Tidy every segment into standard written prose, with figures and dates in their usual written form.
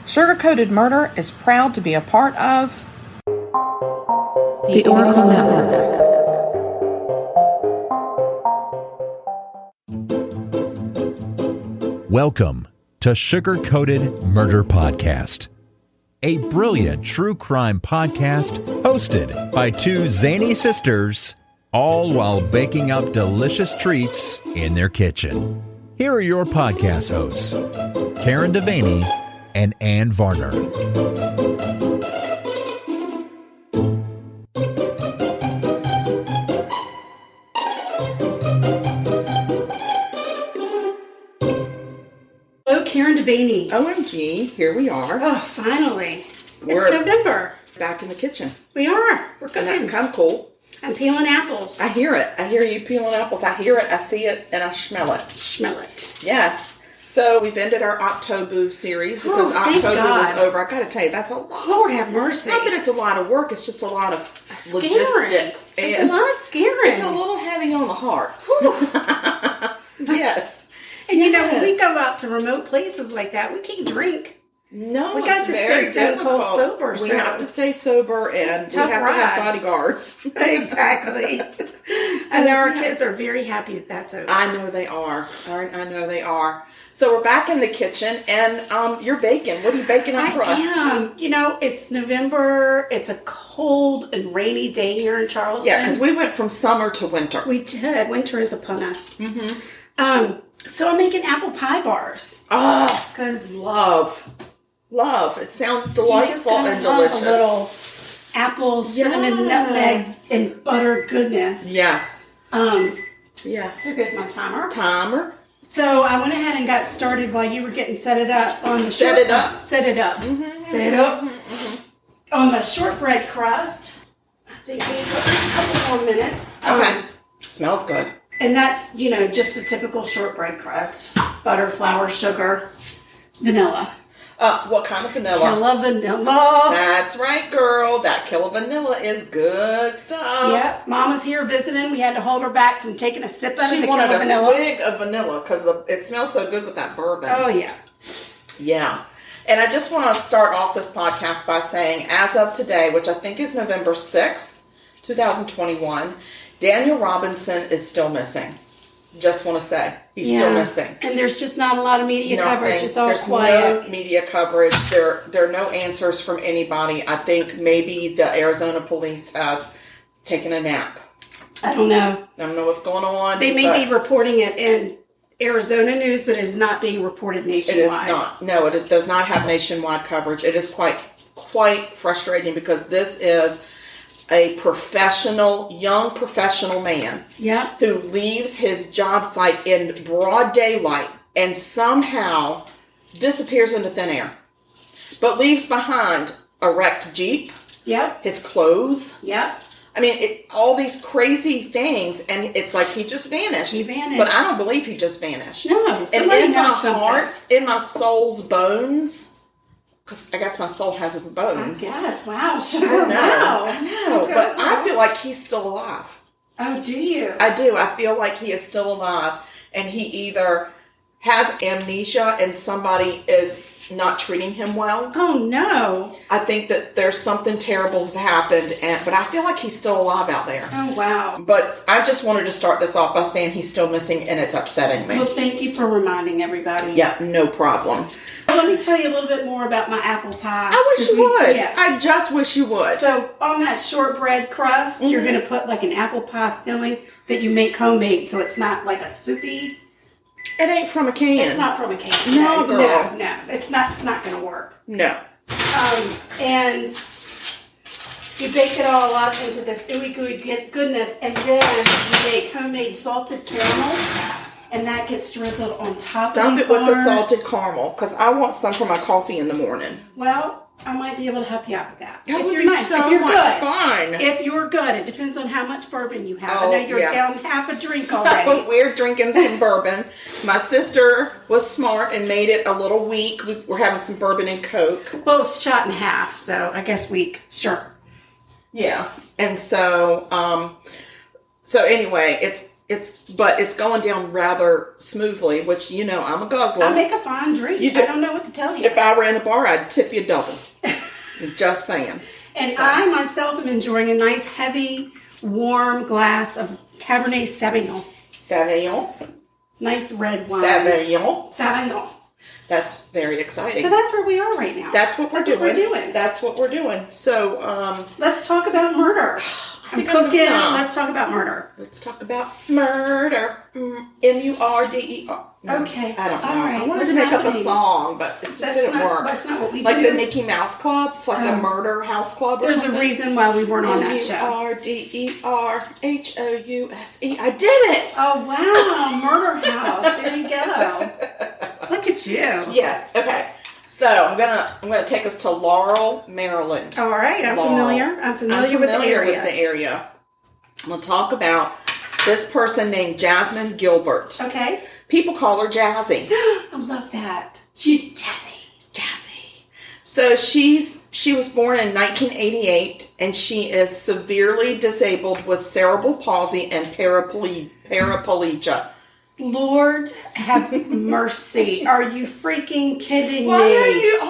Sugar-Coated Murder is proud to be a part of the Oracle Network. Welcome to Sugar-Coated Murder Podcast, a brilliant true crime podcast hosted by two zany sisters, all while baking up delicious treats in their kitchen. Here are your podcast hosts, Karen Devaney and Ann Varner. Hello, Karen Devaney. OMG, here we are. Oh, finally. We're it's November. Back in the kitchen. We are. We're cooking. And that's kind of cool. I'm peeling apples. I hear it. I hear you peeling apples. I hear it, I see it, and I smell it. Smell it. Yes. So we've ended our October series because October was over. I got to tell you, that's a lot. Lord have mercy. Not that it's a lot of work. It's just a lot of Scaring. logistics. It's a lot of scaring. It's a little heavy on the heart. Yes. And you know, when we go out to remote places like that, we can't drink. No, we got to stay stone cold sober. We have to stay sober, and we have to have bodyguards. Exactly. And our kids are very happy that that's over. I know they are. I know they are. So we're back in the kitchen, and you're baking. What are you baking up for us? I am. You know, it's November. It's a cold and rainy day here in Charleston. Yeah, because we went from summer to winter. We did. Winter is upon us. Mm-hmm. So I'm making apple pie bars. Oh, because love. It sounds delightful and delicious. A little apple, cinnamon, nutmeg, and butter goodness. Yes. Yeah. Here goes my timer. So I went ahead and got started while you were getting set it up on the Set it up. Mm-hmm. Set it up. Mm-hmm. On the shortbread crust. I think maybe a couple more minutes. Okay. Smells good. And that's, you know, just a typical shortbread crust. Butter, flour, sugar, vanilla. What kind of vanilla? Killa Vanilla. That's right, girl. That Killa Vanilla is good stuff. Yep. Mama's here visiting. We had to hold her back from taking a sip out of the Killa Vanilla. She wanted a swig of vanilla because it smells so good with that bourbon. Oh, yeah. Yeah. And I just want to start off this podcast by saying, as of today, which I think is November 6th, 2021, Daniel Robinson is still missing. Just want to say he's still missing, and there's just not a lot of media coverage. It's all quiet. There's no media coverage. There are no answers from anybody. I think maybe the Arizona police have taken a nap. I don't know. I don't know what's going on. They may be reporting it in Arizona news, but it is not being reported nationwide. It is not. No, it does not have nationwide coverage. It is quite frustrating because this is a young professional man who leaves his job site in broad daylight and somehow disappears into thin air, but leaves behind a wrecked Jeep, his clothes. I mean, all these crazy things, and it's like he just vanished. He vanished. But I don't believe he just vanished. No, and in my heart, in my soul's bones, because I guess my soul has bones. Yes, wow. Sure, I know. Okay. But I feel like he's still alive. Oh, do you? I do. I feel like he is still alive. And he either has amnesia and somebody is not treating him well. Oh, no. I think that there's something terrible has happened. But I feel like he's still alive out there. Oh, wow. But I just wanted to start this off by saying he's still missing, and it's upsetting me. Well, thank you for reminding everybody. Yeah, no problem. Let me tell you a little bit more about my apple pie. I wish you would. I just wish you would. So on that shortbread crust, you're going to put like an apple pie filling that you make homemade, so it's not like a soupy. It ain't from a can. It's not from a can. No, girl. No. It's not going to work. No. And you bake it all up into this gooey goodness, and then you make homemade salted caramel. And that gets drizzled on top of Stuff it with the salted caramel, because I want some for my coffee in the morning. Well, I might be able to help you out with that. That would be so much fun. If you're good. It depends on how much bourbon you have. I know you're down half a drink already. We're drinking some bourbon. My sister was smart and made it a little weak. We're having some bourbon and Coke. Well, it's shot in half, so I guess weak. Sure. Yeah. And so, so anyway, but it's going down rather smoothly, which, I'm a guzzler. I make a fine drink. I don't know what to tell you. If I were in a bar, I'd tip you double. Just saying. And I myself am enjoying a nice, heavy, warm glass of Cabernet Sauvignon. Sauvignon. Nice red wine. Sauvignon. That's very exciting. So that's where we are right now. That's what we're doing. That's what we're doing. So, let's talk about murder. I'm cooking. Let's talk about murder. Let's talk about murder. M-U-R-D-E-R. Okay. I don't know. All right. I wanted to make up a song, but it just didn't work. That's not what we do. Like the Mickey Mouse Club. It's like the Murder House Club or something. There's a reason why we weren't on that show. M-U-R-D-E-R-H-O-U-S-E. I did it! Oh, wow. Murder House. There you go. Look at you. Yes. Okay. So I'm gonna take us to Laurel, Maryland. All right. I'm familiar with the area. I'm gonna talk about this person named Jasmine Gilbert. Okay. People call her Jazzy. I love that. She's Jazzy. So she was born in 1988, and she is severely disabled with cerebral palsy and paraplegia. Lord have mercy. Are you freaking kidding me? Why are you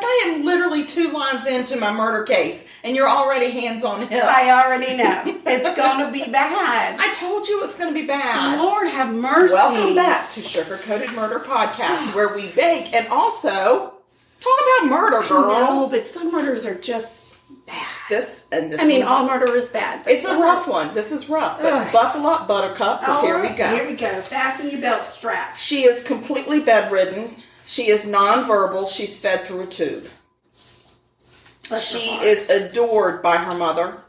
I am literally 2 lines into my murder case, and you're already hands on hip. I already know. It's going to be bad. I told you it's going to be bad. Lord have mercy. Welcome back to Sugar Coated Murder Podcast, where we bake and also talk about murder, girl. No, but some murders are just bad. All murder is bad. It's a rough one. This is rough. But buckle up, Buttercup, because here we go. Here we go. Fasten your belt strap. She is completely bedridden. She is nonverbal. She's fed through a tube. She is adored by her mother.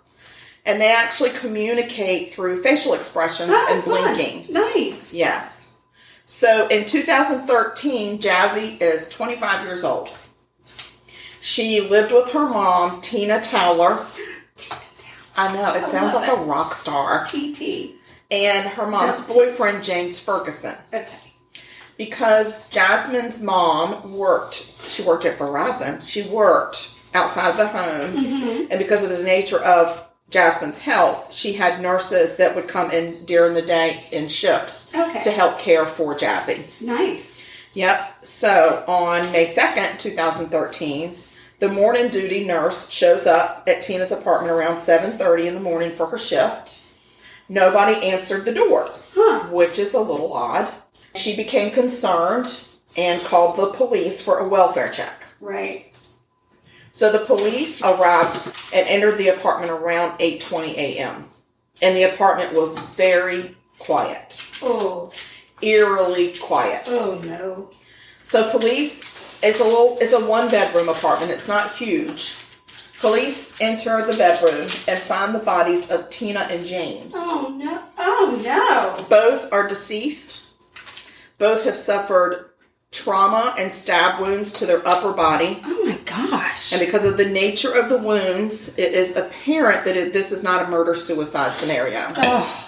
And they actually communicate through facial expressions and blinking. Nice. Yes. So in 2013, Jazzy is 25 years old. She lived with her mom, Tina Towler. I know, it sounds like a rock star. TT. And her mom's boyfriend, James Ferguson. Okay. Because Jasmine's mom she worked at Verizon. She worked outside the home. Mm-hmm. And because of the nature of Jasmine's health, she had nurses that would come in during the day in shifts to help care for Jazzy. Nice. Yep. So on May 2nd, 2013, the morning duty nurse shows up at Tina's apartment around 7:30 in the morning for her shift. Nobody answered the door, which is a little odd. She became concerned and called the police for a welfare check. Right. So the police arrived and entered the apartment around 8:20 a.m. And the apartment was very quiet. Oh. Eerily quiet. Oh, no. So police, it's a 1-bedroom apartment. It's not huge. Police enter the bedroom and find the bodies of Tina and James. Oh, no. Oh, no. Both are deceased. Both have suffered trauma and stab wounds to their upper body. Oh, my gosh. And because of the nature of the wounds, it is apparent that this is not a murder-suicide scenario. Oh.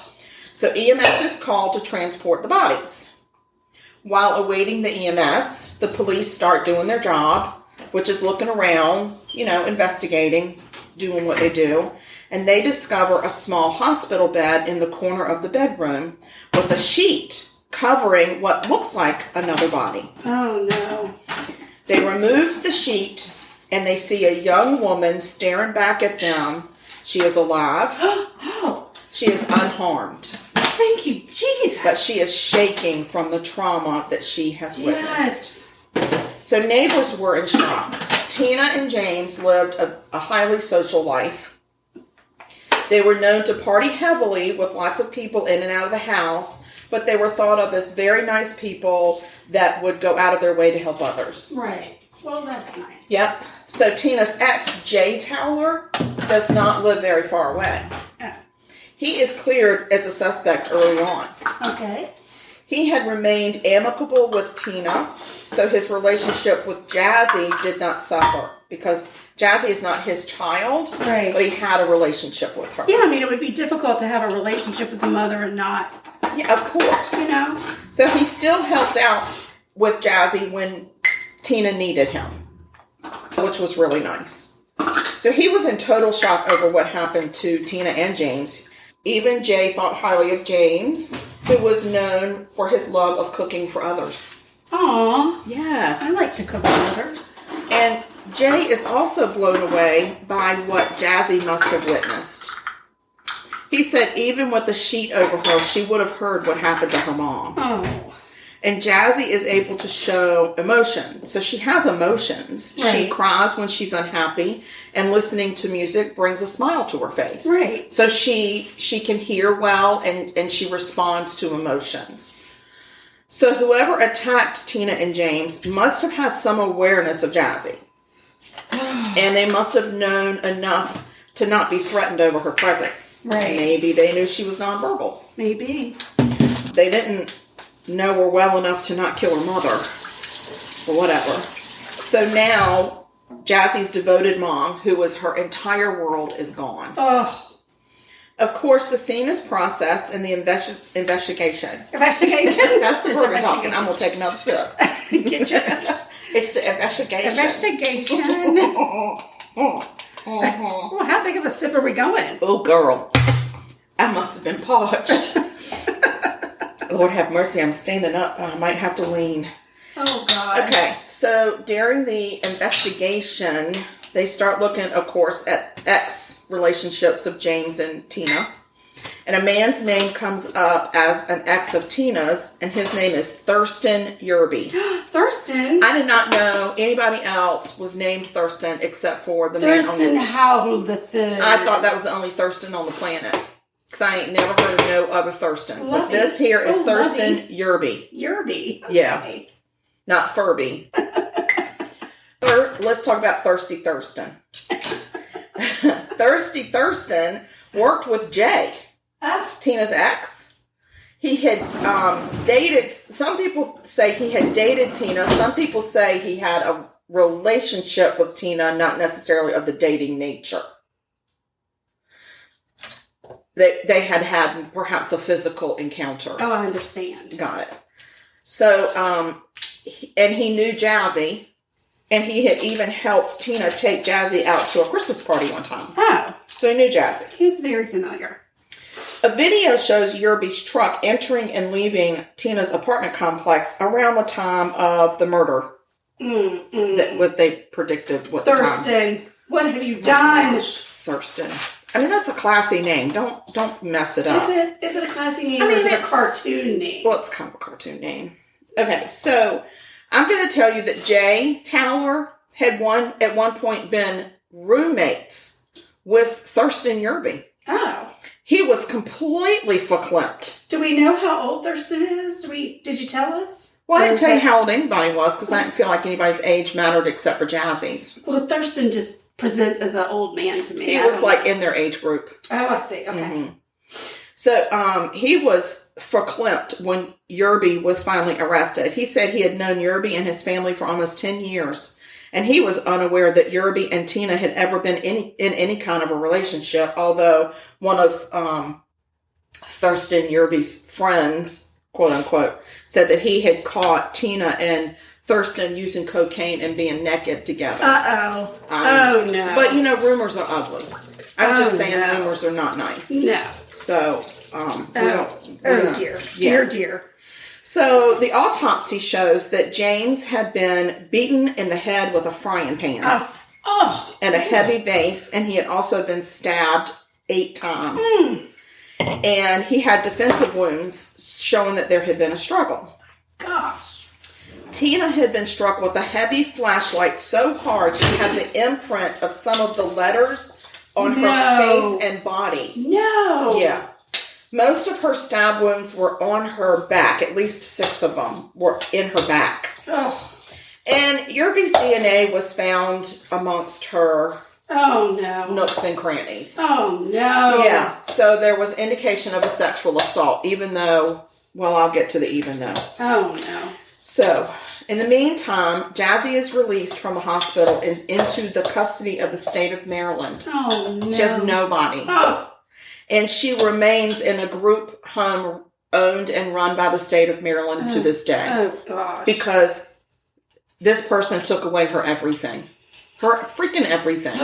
So EMS is called to transport the bodies. While awaiting the EMS, the police start doing their job, which is looking around, investigating, doing what they do. And they discover a small hospital bed in the corner of the bedroom with a sheet covering what looks like another body. Oh, no. They remove the sheet, and they see a young woman staring back at them. She is alive. Oh. She is unharmed. Thank you, Jesus. But she is shaking from the trauma that she has witnessed. Yes. So neighbors were in shock. Tina and James lived a highly social life. They were known to party heavily with lots of people in and out of the house, but they were thought of as very nice people that would go out of their way to help others. Right. Well, that's nice. Yep. So Tina's ex, Jay Towler, does not live very far away. He is cleared as a suspect early on. Okay. He had remained amicable with Tina, so his relationship with Jazzy did not suffer because Jazzy is not his child, right? But he had a relationship with her. Yeah, it would be difficult to have a relationship with the mother and not. Yeah, of course. So he still helped out with Jazzy when Tina needed him, which was really nice. So he was in total shock over what happened to Tina and James. Even Jay thought highly of James, who was known for his love of cooking for others. Aww. Yes. I like to cook for others. And Jay is also blown away by what Jazzy must have witnessed. He said even with the sheet over her, she would have heard what happened to her mom. Oh. And Jazzy is able to show emotion. So she has emotions. Right. She cries when she's unhappy, and listening to music brings a smile to her face. Right. So she can hear well, and she responds to emotions. So whoever attacked Tina and James must have had some awareness of Jazzy. And they must have known enough to not be threatened over her presence. Right. Maybe they knew she was nonverbal. Maybe. They didn't know her well enough to not kill her mother. Or whatever. So now, Jazzy's devoted mom, who was her entire world, is gone. Oh. Of course, the scene is processed in the investigation. Investigation? That's the word we're talking. I'm going to take another sip. Get your... It's the investigation. Investigation. Well, how big of a sip are we going? Oh, girl. I must have been parched. Lord have mercy, I'm standing up. I might have to lean. Oh, God. Okay, so during the investigation, they start looking, of course, at ex-relationships of James and Tina. And a man's name comes up as an ex of Tina's, and his name is Thurston Yerby. Thurston? I did not know anybody else was named Thurston except for the man on Thurston Howell the Third. I thought that was the only Thurston on the planet. Because I ain't never heard of no other Thurston. But this here is Thurston Yerby. Yerby. Okay. Yeah. Not Furby. Let's talk about Thirsty Thurston. Thirsty Thurston worked with Jay, Tina's ex. He had dated, some people say he had dated Tina. Some people say he had a relationship with Tina, not necessarily of the dating nature. They had perhaps a physical encounter. Oh, I understand. Got it. So, and he knew Jazzy, and he had even helped Tina take Jazzy out to a Christmas party one time. Oh. So he knew Jazzy. He was very familiar. A video shows Yerby's truck entering and leaving Tina's apartment complex around the time of the murder. What they predicted. Thurston, what have you done? Thurston. I mean, that's a classy name. Don't mess it up. Is it a classy name, or is it a cartoon name? Well, it's kind of a cartoon name. Okay, so I'm going to tell you that Jay Towler had at one point been roommates with Thurston Yerby. Oh. He was completely verklempt. Do we know how old Thurston is? Did you tell us? Well, I didn't tell you how old anybody was because I didn't feel like anybody's age mattered except for Jazzy's. Well, Thurston just presents as an old man to me. He was like in their age group. Oh, I see. Okay. Mm-hmm. So he was verklempt when Yerby was finally arrested. He said he had known Yerby and his family for almost 10 years. And he was unaware that Yerby and Tina had ever been in any kind of a relationship, although one of Thurston Yerby's friends, quote unquote, said that he had caught Tina and Thurston using cocaine and being naked together. Uh-oh. Oh, no. But, rumors are ugly. I'm just saying rumors are not nice. No. So, dear. Yeah. Dear. So, the autopsy shows that James had been beaten in the head with a frying pan. And a heavy vase, and he had also been stabbed 8 times. And he had defensive wounds showing that there had been a struggle. Gosh. Tina had been struck with a heavy flashlight so hard she had the imprint of some of the letters on her face and body. No. Yeah. Most of her stab wounds were on her back. At least 6 of them were in her back. Oh. And Yerby's DNA was found amongst her nooks and crannies. Oh, no. Yeah. So there was indication of a sexual assault, even though, well, I'll get to the even though. Oh, no. So, in the meantime, Jazzy is released from the hospital and into the custody of the state of Maryland. Oh, no. She has nobody. Oh. And she remains in a group home owned and run by the state of Maryland to this day. Oh, gosh. Because this person took away her everything. Her freaking everything.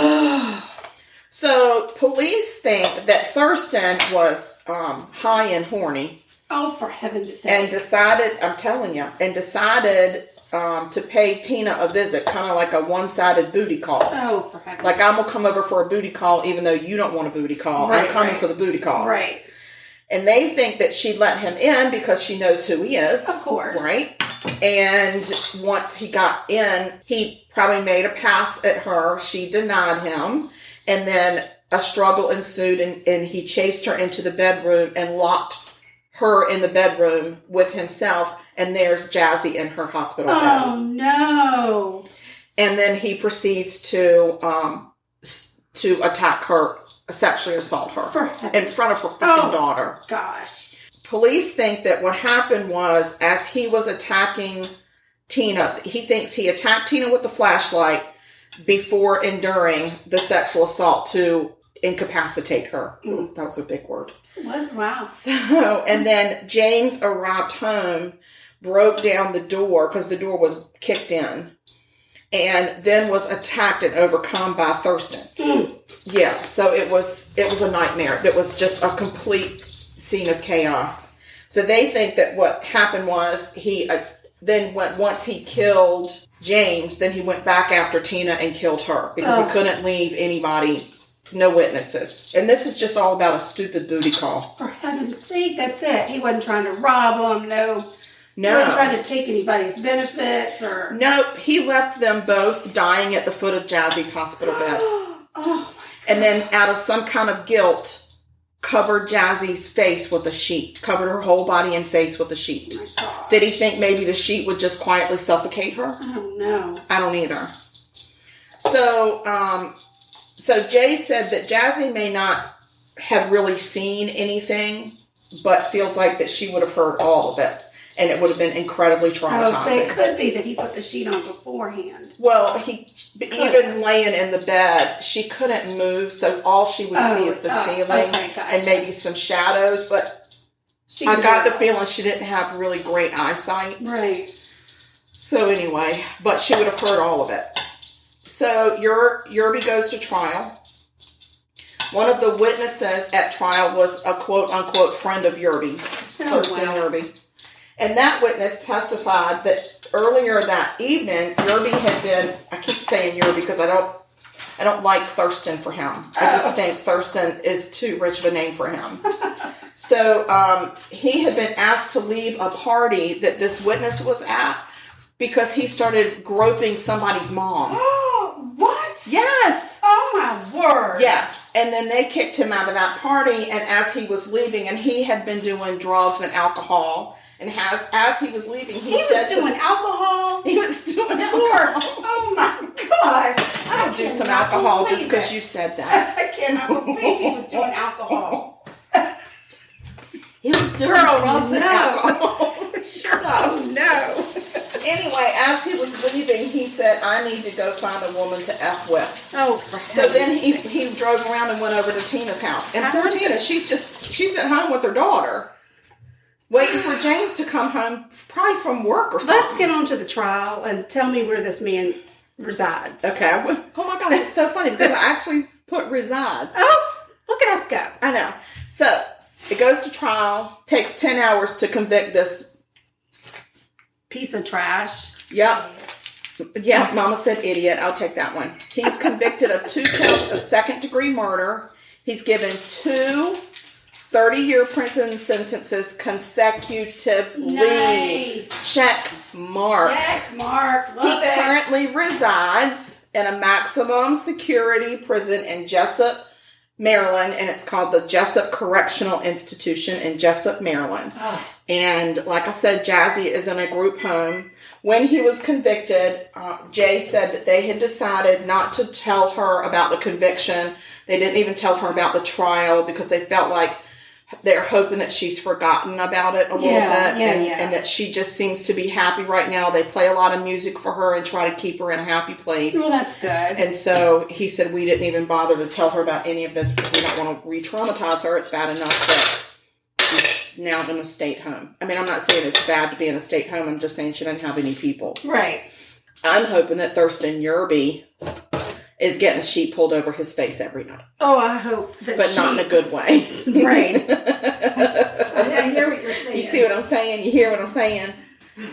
So police think that Thurston was high and horny. Oh, for heaven's sake. And decided to pay Tina a visit, kind of like a one-sided booty call. Oh, for heaven's sake. Like, I'm going to come over for a booty call even though you don't want a booty call. Right, I'm coming for the booty call. Right. And they think that she let him in because she knows who he is. Of course. Right? And once he got in, he probably made a pass at her. She denied him. And then a struggle ensued, and he chased her into the bedroom and locked her in the bedroom with himself. And there's Jazzy in her hospital bed. Oh, no. And then he proceeds to attack her, sexually assault her in front of her freaking daughter. Gosh. Police think that what happened was, as he was attacking Tina, he thinks he attacked Tina with the flashlight before and during the sexual assault to incapacitate her. Ooh, that was a big word. It was, wow. So, and then James arrived home, broke down the door because the door was kicked in, and then was attacked and overcome by Thurston. Yeah, so it was a nightmare. It was just a complete scene of chaos. So they think that what happened was once he killed James, then he went back after Tina and killed her because he couldn't leave anybody, no witnesses. And this is just all about a stupid booty call. For heaven's sake, that's it. He wasn't trying to rob them, no. He wasn't trying to take anybody's benefits or... Nope, he left them both dying at the foot of Jazzy's hospital bed. Oh, and then out of some kind of guilt, covered Jazzy's face with a sheet. Covered her whole body and face with a sheet. my God. Did he think maybe the sheet would just quietly suffocate her? I don't know. I don't either. So Jay said that Jazzy may not have really seen anything, but feels like that she would have heard all of it. And it would have been incredibly traumatizing. So it could be that he put the sheet on beforehand. Well, even laying in the bed, she couldn't move, so all she would see is the ceiling and maybe some shadows. But I got the feeling she didn't have really great eyesight. Right. So anyway, but she would have heard all of it. So Yerby goes to trial. One of the witnesses at trial was a quote-unquote friend of Yerby's, Thurston Yerby. And that witness testified that earlier that evening, Yerby had been, I keep saying Yerby because I don't like Thurston for him. I just think Thurston is too rich of a name for him. So he had been asked to leave a party that this witness was at because he started groping somebody's mom. Oh, what? Yes. Oh, my word. Yes. And then they kicked him out of that party, and as he was leaving, and he had been doing drugs and alcohol. And as he was leaving, he was doing alcohol. He was doing alcohol. Oh my gosh! I'll do some alcohol just because you said that. I cannot believe he was doing alcohol. He was doing drugs and alcohol. Sure. Oh no. Anyway, as he was leaving, he said, "I need to go find a woman to F with." Oh, for heaven's So then he drove around and went over to Tina's house. And poor Tina, she's at home with her daughter, waiting for James to come home, probably from work or something. Let's get on to the trial and tell me where this man resides. Okay. Oh my God, it's so funny because I actually put resides. Oh, look at us go. I know. So it goes to trial. Takes 10 hours to convict this piece of trash. Yep. Yeah, Mama said idiot. I'll take that one. He's convicted of 2 counts of second-degree murder. He's given 2 30-year prison sentences consecutively. Nice. Check mark. Check mark. Love He it. currently resides in a maximum security prison in Jessup, Maryland, and it's called the Jessup Correctional Institution in Jessup, Maryland. Oh. And like I said, Jazzy is in a group home. When he was convicted, Jay said that they had decided not to tell her about the conviction. They didn't even tell her about the trial because they felt like they're hoping that she's forgotten about it a little bit and that she just seems to be happy right now. They play a lot of music for her and try to keep her in a happy place. Well, that's good. And so he said, we didn't even bother to tell her about any of this because we don't want to re-traumatize her. It's bad enough that she's now in a state home. I mean, I'm not saying it's bad to be in a state home. I'm just saying she doesn't have any people. Right. I'm hoping that Thurston Yerby is getting a sheet pulled over his face every night. Oh, I hope that But not in a good way. Right. I hear what you're saying. You see what I'm saying? You hear what I'm saying?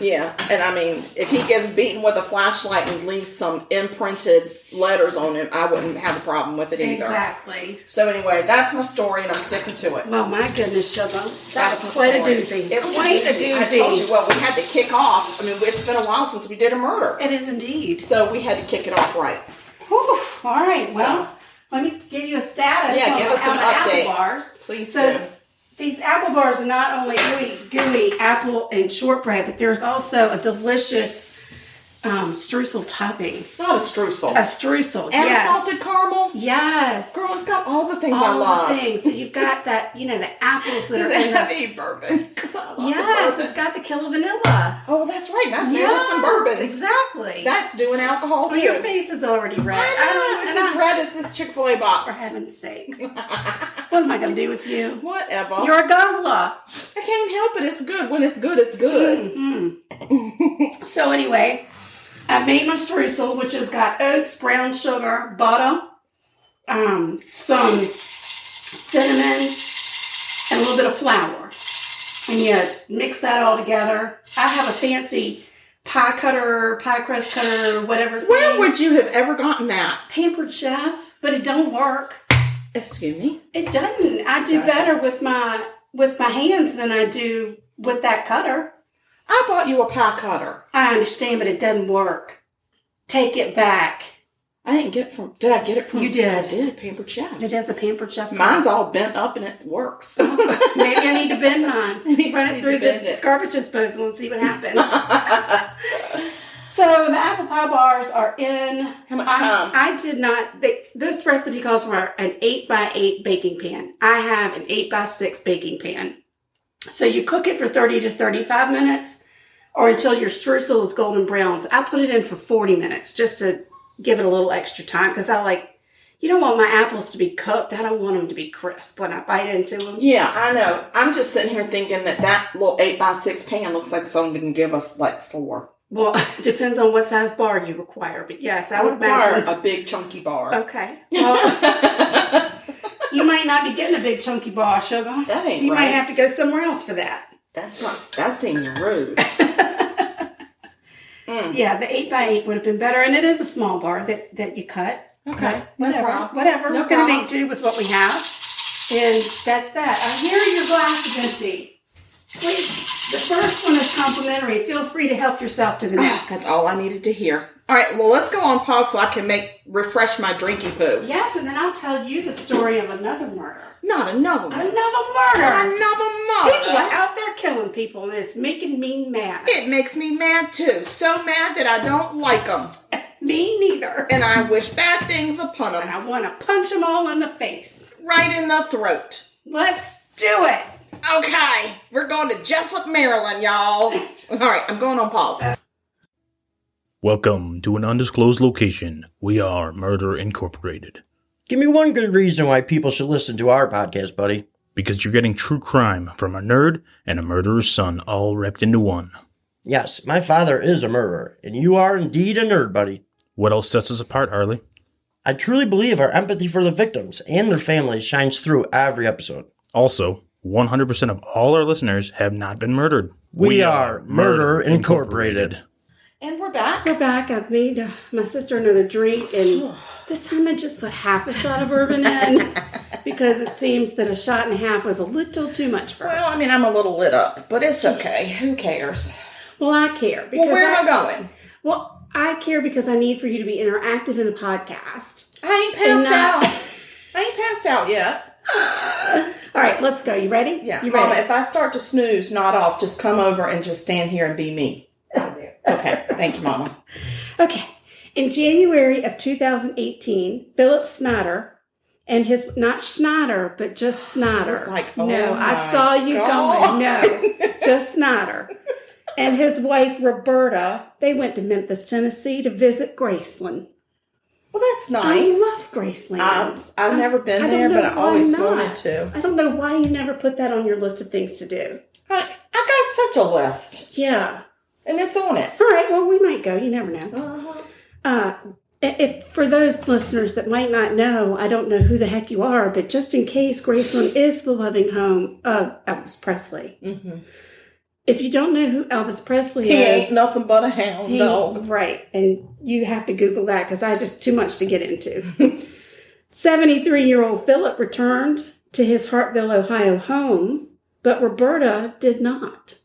Yeah. And I mean, if he gets beaten with a flashlight and leaves some imprinted letters on him, I wouldn't have a problem with it either. Exactly. So anyway, that's my story, and I'm sticking to it. Well, my goodness, Sugar. That was quite a doozy. It was quite a doozy. I told you, well, we had to kick off. I mean, it's been a while since we did a murder. It is indeed. So we had to kick it off right. Whew. All right. Well, let me give you a status on give us an update. apple bars. Please so, do. These apple bars are not only gooey apple and shortbread, but there's also a delicious streusel topping. Not a streusel. A streusel, and yes. a salted caramel. Yes. Girl, it's got all the things I love. All the things. So you've got that, the apples that are in the... Have bourbon? Yes, bourbon. It's got the Killa Vanilla. Oh, that's right. That's made with some bourbon. Exactly. That's doing alcohol, too. Your face is already red. I know. It's as red as this Chick-fil-A box. For heaven's sakes. What am I going to do with you? Whatever. You're a guzzler. I can't help it. It's good. When it's good, it's good. Mm-hmm. So anyway, I made my streusel, which has got oats, brown sugar, butter, some cinnamon, and a little bit of flour. And you mix that all together. I have a fancy pie crust cutter, whatever thing. Where would you have ever gotten that? Pampered Chef, but it don't work. Excuse me? It doesn't. I do better with my hands than I do with that cutter. I bought you a pie cutter. I understand, but it doesn't work. Take it back. I didn't get it from... Did I get it from... You did. I did. Pampered Chef. It is a Pampered Chef. Mine's all bent up and it works. Maybe I need to bend mine. Run it through the garbage disposal and see what happens. So the apple pie bars are in... How much time? I did not... This recipe calls for an 8x8 baking pan. I have an 8x6 baking pan. So you cook it for 30 to 35 minutes or until your streusel is golden browns. I put it in for 40 minutes just to give it a little extra time because you don't want my apples to be cooked. I don't want them to be crisp when I bite into them. Yeah, I know. I'm just sitting here thinking that little 8x6 pan looks like it's only going to give us like 4. Well, it depends on what size bar you require. But yes, I would require imagine a big chunky bar. Okay. Well, you might not be getting a big chunky bar, Sugar. That ain't You right. might have to go somewhere else for that. That seems rude. Yeah, the 8x8 would have been better, and it is a small bar that you cut. Okay. Whatever. No We're going to make do with what we have, and that's that. I hear your glass is empty. Please, the first one is complimentary. Feel free to help yourself to the next. That's all I needed to hear. All right, well, let's go on pause so I can refresh my drinky poo. Yes, and then I'll tell you the story of another murder. Not another one. Another murder. Another murder. People are out there killing people, and it's making me mad. It makes me mad, too. So mad that I don't like them. Me neither. And I wish bad things upon them. And I want to punch them all in the face. Right in the throat. Let's do it. Okay, we're going to Jessup, Maryland, y'all. All right, I'm going on pause. Welcome to an undisclosed location. We are Murder Incorporated. Give me one good reason why people should listen to our podcast, buddy. Because you're getting true crime from a nerd and a murderer's son all wrapped into one. Yes, my father is a murderer, and you are indeed a nerd, buddy. What else sets us apart, Harley? I truly believe our empathy for the victims and their families shines through every episode. Also, 100% of all our listeners have not been murdered. We are Murder Incorporated. And we're back. We're back. I've made my sister another drink, and this time I just put half a shot of bourbon in because it seems that a shot and a half was a little too much for her. Well, I mean, I'm a little lit up, but it's okay. Who cares? Well, I care. Because where am I going? Well, I care because I need for you to be interactive in the podcast. I ain't passed out. I ain't passed out yet. All right, let's go. You ready? Yeah. You ready? Mama, if I start to snooze, nod off, just come over and just stand here and be me. Okay. Thank you, Mama. Okay. In January of 2018, Philip Snyder and his, not Schneider, but just Snyder. I was like, oh no, my I saw you God. going. No, just Snyder. And his wife, Roberta, they went to Memphis, Tennessee to visit Graceland. Well, that's nice. I love Graceland. I've never been there, but I always wanted to. I don't know why you never put that on your list of things to do. I got such a list. Yeah. And it's on it. All right, well, we might go. You never know. If for those listeners that might not know, I don't know who the heck you are, but just in case, Graceland is the loving home of Elvis Presley. Mm-hmm. If you don't know who Elvis Presley is... He ain't nothing but a hound dog. Right, and you have to Google that because that's just too much to get into. 73-year-old Philip returned to his Hartville, Ohio home, but Roberta did not.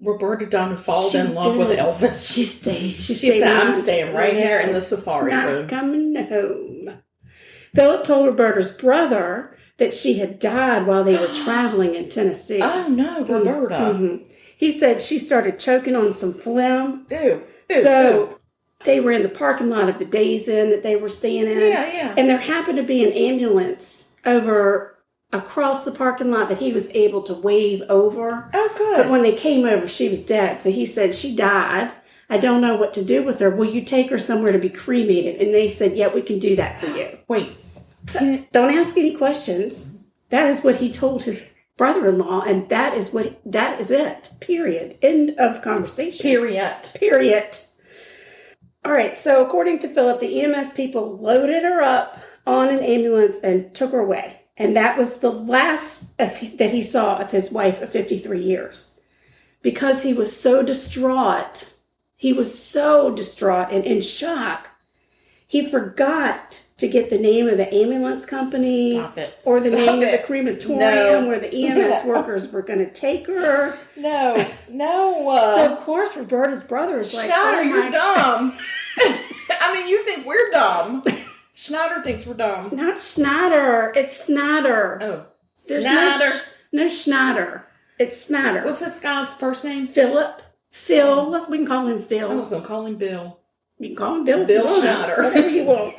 Roberta done fallen in love with Elvis. She stayed. She said, I'm staying right here in the safari room. Not coming home. Philip told Roberta's brother that she had died while they were traveling in Tennessee. Oh, no, Roberta. Mm-hmm. He said she started choking on some phlegm. Ew. They were in the parking lot of the Days Inn that they were staying in. Yeah. And there happened to be an ambulance across the parking lot that he was able to wave over. Oh, good. But when they came over, she was dead. So he said, she died. I don't know what to do with her. Will you take her somewhere to be cremated? And they said, yeah, we can do that for you. Wait. Don't ask any questions. That is what he told his brother-in-law, and that is it. Period. End of conversation. Period. All right. So according to Philip, the EMS people loaded her up on an ambulance and took her away. And that was the last that he saw of his wife of 53 years. Because he was so distraught. And in shock. He forgot to get the name of the ambulance company. Stop it. Or the name of the crematorium where the EMS workers were going to take her. No. So, of course, Roberta's brother is like, Schneider, you're dumb. I mean, you think we're dumb. Schneider thinks we're dumb. Not Snyder. It's Snyder. Oh. There's Snyder. No Schneider. It's Snyder. What's this guy's first name? Philip. Phil. We can call him Phil. I was going to call him Bill. You can call him Bill. Bill Schneider. Whatever you want.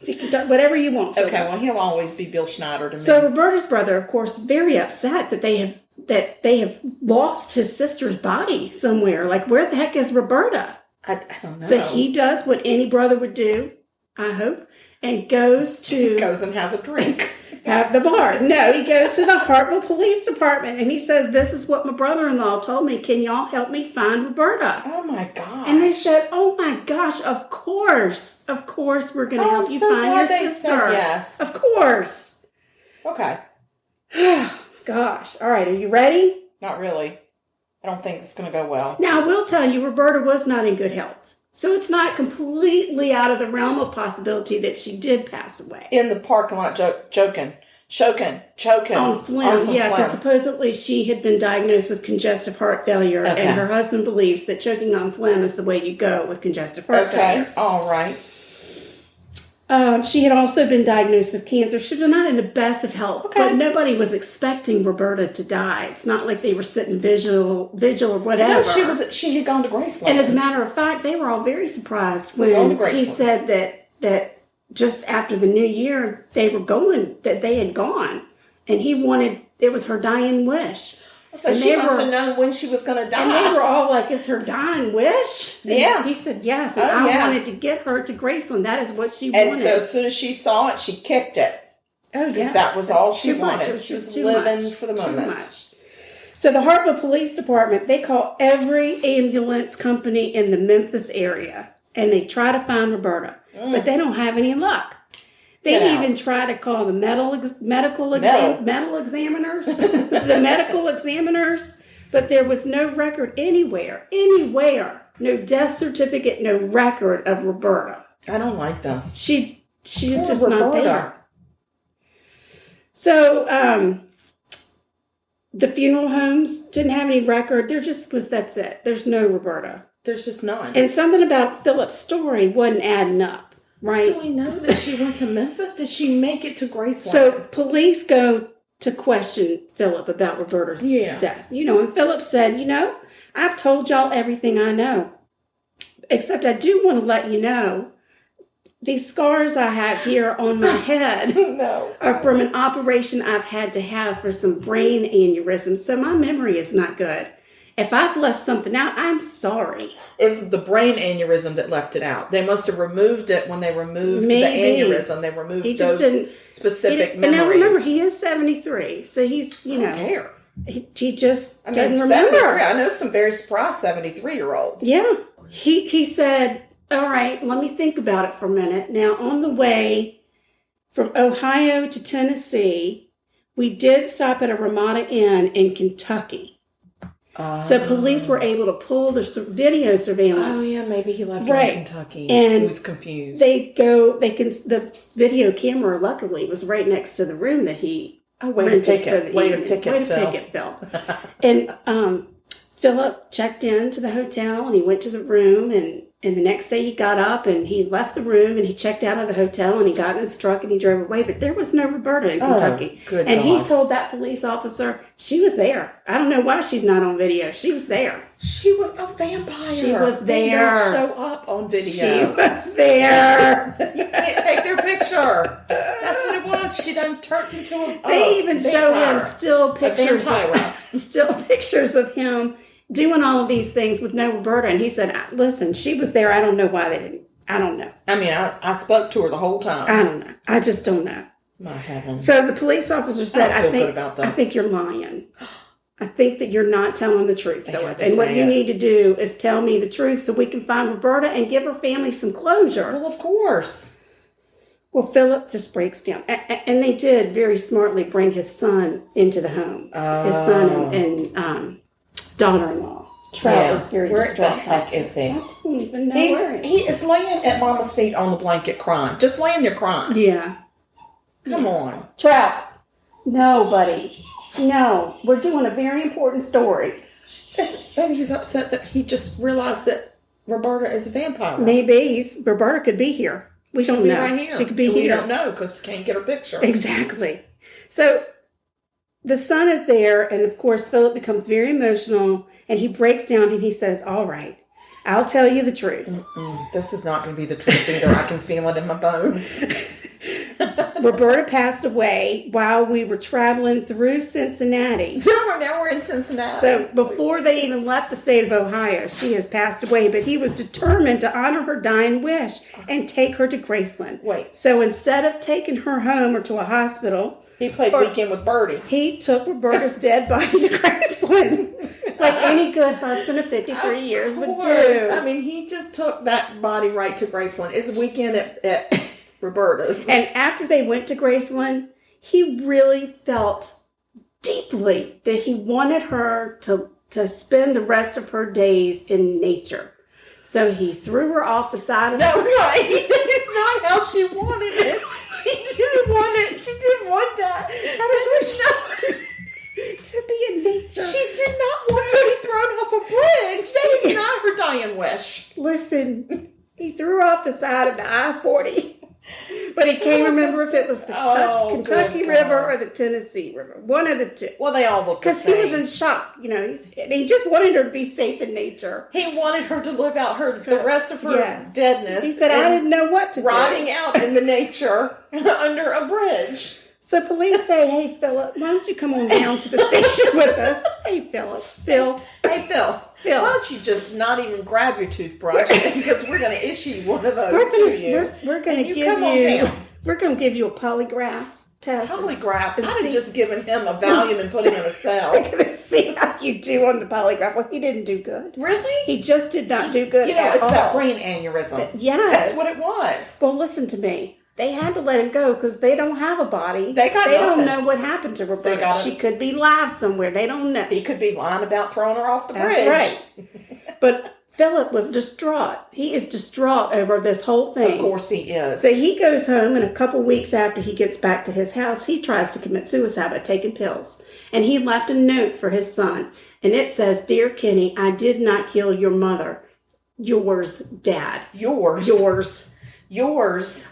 You can do whatever you want. Okay, well, he'll always be Bill Schneider to me. So Roberta's brother, of course, is very upset that they have lost his sister's body somewhere. Like, where the heck is Roberta? I don't know. So he does what any brother would do, I hope, and goes and has a drink. At the bar. No, he goes to the Hartville Police Department and he says, this is what my brother-in-law told me. Can y'all help me find Roberta? Oh my gosh. And they said, oh my gosh, of course we're going to help you find your sister. Said yes. Of course. Okay. Gosh. All right. Are you ready? Not really. I don't think it's going to go well. Now, I will tell you, Roberta was not in good health. So it's not completely out of the realm of possibility that she did pass away. In the parking lot, choking. On phlegm, because supposedly she had been diagnosed with congestive heart failure, and her husband believes that choking on phlegm is the way you go with congestive heart failure. Okay, all right. She had also been diagnosed with cancer. She was not in the best of health, but nobody was expecting Roberta to die. It's not like they were sitting vigil or whatever. No, she had gone to Graceland. And as a matter of fact, they were all very surprised when he said that just after the new year they had gone, and he wanted, it was her dying wish. So she must have known when she was going to die. And they were all like, it's her dying wish? And yeah. he said, yes. And I wanted to get her to Graceland. That is what she wanted. And so as soon as she saw it, she kicked it. Oh, yeah. That was all she wanted. It was just too living for the moment. Too much. So the Hartville Police Department, they call every ambulance company in the Memphis area. And they try to find Roberta. But they don't have any luck. They even try to call the medical examiners, the medical examiners, but there was no record anywhere, no death certificate, no record of Roberta. I don't like this. She's just not there. So the funeral homes didn't have any record. That's it. There's no Roberta. There's just none. And something about Philip's story wasn't adding up. Right. Do we know that she went to Memphis? Did she make it to Graceland? So police go to question Philip about Roberta's death. And Philip said, I've told y'all everything I know. Except I do want to let you know, these scars I have here on my head are from an operation I've had to have for some brain aneurysm. So my memory is not good. If I've left something out, I'm sorry. It's the brain aneurysm that left it out. They must have removed it when they removed the aneurysm. They removed those specific memories. And now remember, he is 73, so he's, I don't care. He just doesn't remember. I know some very surprised 73-year-olds. Yeah. He said, All right, let me think about it for a minute. Now, on the way from Ohio to Tennessee, we did stop at a Ramada Inn in Kentucky. So police were able to pull the video surveillance. Oh, yeah, maybe he left in Kentucky. And he was confused. The video camera, luckily, was right next to the room that he rented for the evening. Way to pick it, Phil. And Philip checked into the hotel, and he went to the room, and the next day he got up, and he left the room, and he checked out of the hotel, and he got in his truck, and he drove away. But there was no Roberta in Kentucky. Good and God. He told that police officer she was there. I don't know why she's not on video. She was there. She was a vampire. She was there. They don't show up on video. She was there. You can't take their picture. That's what it was. She done turned into a They even show him still pictures of him doing all of these things with no Roberta. And he said, listen, she was there. I don't know why they didn't. I don't know. I mean, I spoke to her the whole time. I don't know. I just don't know. My heavens. So the police officer said, I think you're lying. I think that you're not telling the truth, Philip. And what you need to do is tell me the truth so we can find Roberta and give her family some closure. Well, of course. Well, Philip just breaks down. And they did very smartly bring his son into the home. His son and daughter-in-law. Trout is very distraught. Where the heck is he? I don't even know where he is laying at Mama's feet on the blanket crying. Just laying there crying. Yeah. Come on. Trout. No, buddy. No. We're doing a very important story. Maybe he's upset that he just realized that Roberta is a vampire. Maybe. Roberta could be here. We don't know. Right here. She could be here. We don't know because can't get her picture. Exactly. So the son is there, and of course, Philip becomes very emotional, and he breaks down and he says, all right, I'll tell you the truth. This is not going to be the truth either. I can feel it in my bones. Roberta passed away while we were traveling through Cincinnati. Now we're in Cincinnati. So before they even left the state of Ohio, she has passed away, but he was determined to honor her dying wish and take her to Graceland. Wait. So instead of taking her home or to a hospital, he played weekend with Birdie. He took Roberta's dead body to Graceland. Like any good husband of 53 years would do. I mean, he just took that body right to Graceland. It's weekend at Roberta's. And after they went to Graceland, he really felt deeply that he wanted her to spend the rest of her days in nature. So he threw her off the side of the road. Right. It's not how she wanted it. She didn't want it. She didn't want that. To be in nature. She did not want to be thrown off a bridge. That is not her dying wish. Listen, he threw her off the side of the I-40. But he can't remember if it was the Kentucky River or the Tennessee River. One of the two. Well, they all look the same. Because he was in shock. You know, he just wanted her to be safe in nature. He wanted her to live out the rest of her deadness. He said, I didn't know what to do. Riding out in the nature under a bridge. So police say, hey, Philip, why don't you come on down to the station with us? Hey, Philip. Phil. Hey, Phil. Why don't you just not even grab your toothbrush because we're going to issue one of those to you. We're going to give you a polygraph test. Polygraph? I'd have just given him a Valium and put him in a cell. We're going to see how you do on the polygraph. Well, he didn't do good. Really? He just did not do good at all. It's that brain aneurysm. Yes. That's what it was. Well, listen to me. They had to let him go because they don't have a body. They don't know what happened to Roberta. She could be live somewhere. They don't know. He could be lying about throwing her off the bridge. That's right. But Philip was distraught. He is distraught over this whole thing. Of course he is. So he goes home, and a couple weeks after he gets back to his house, he tries to commit suicide by taking pills. And he left a note for his son. And it says, Dear Kenny, I did not kill your mother. Yours, Dad. Yours.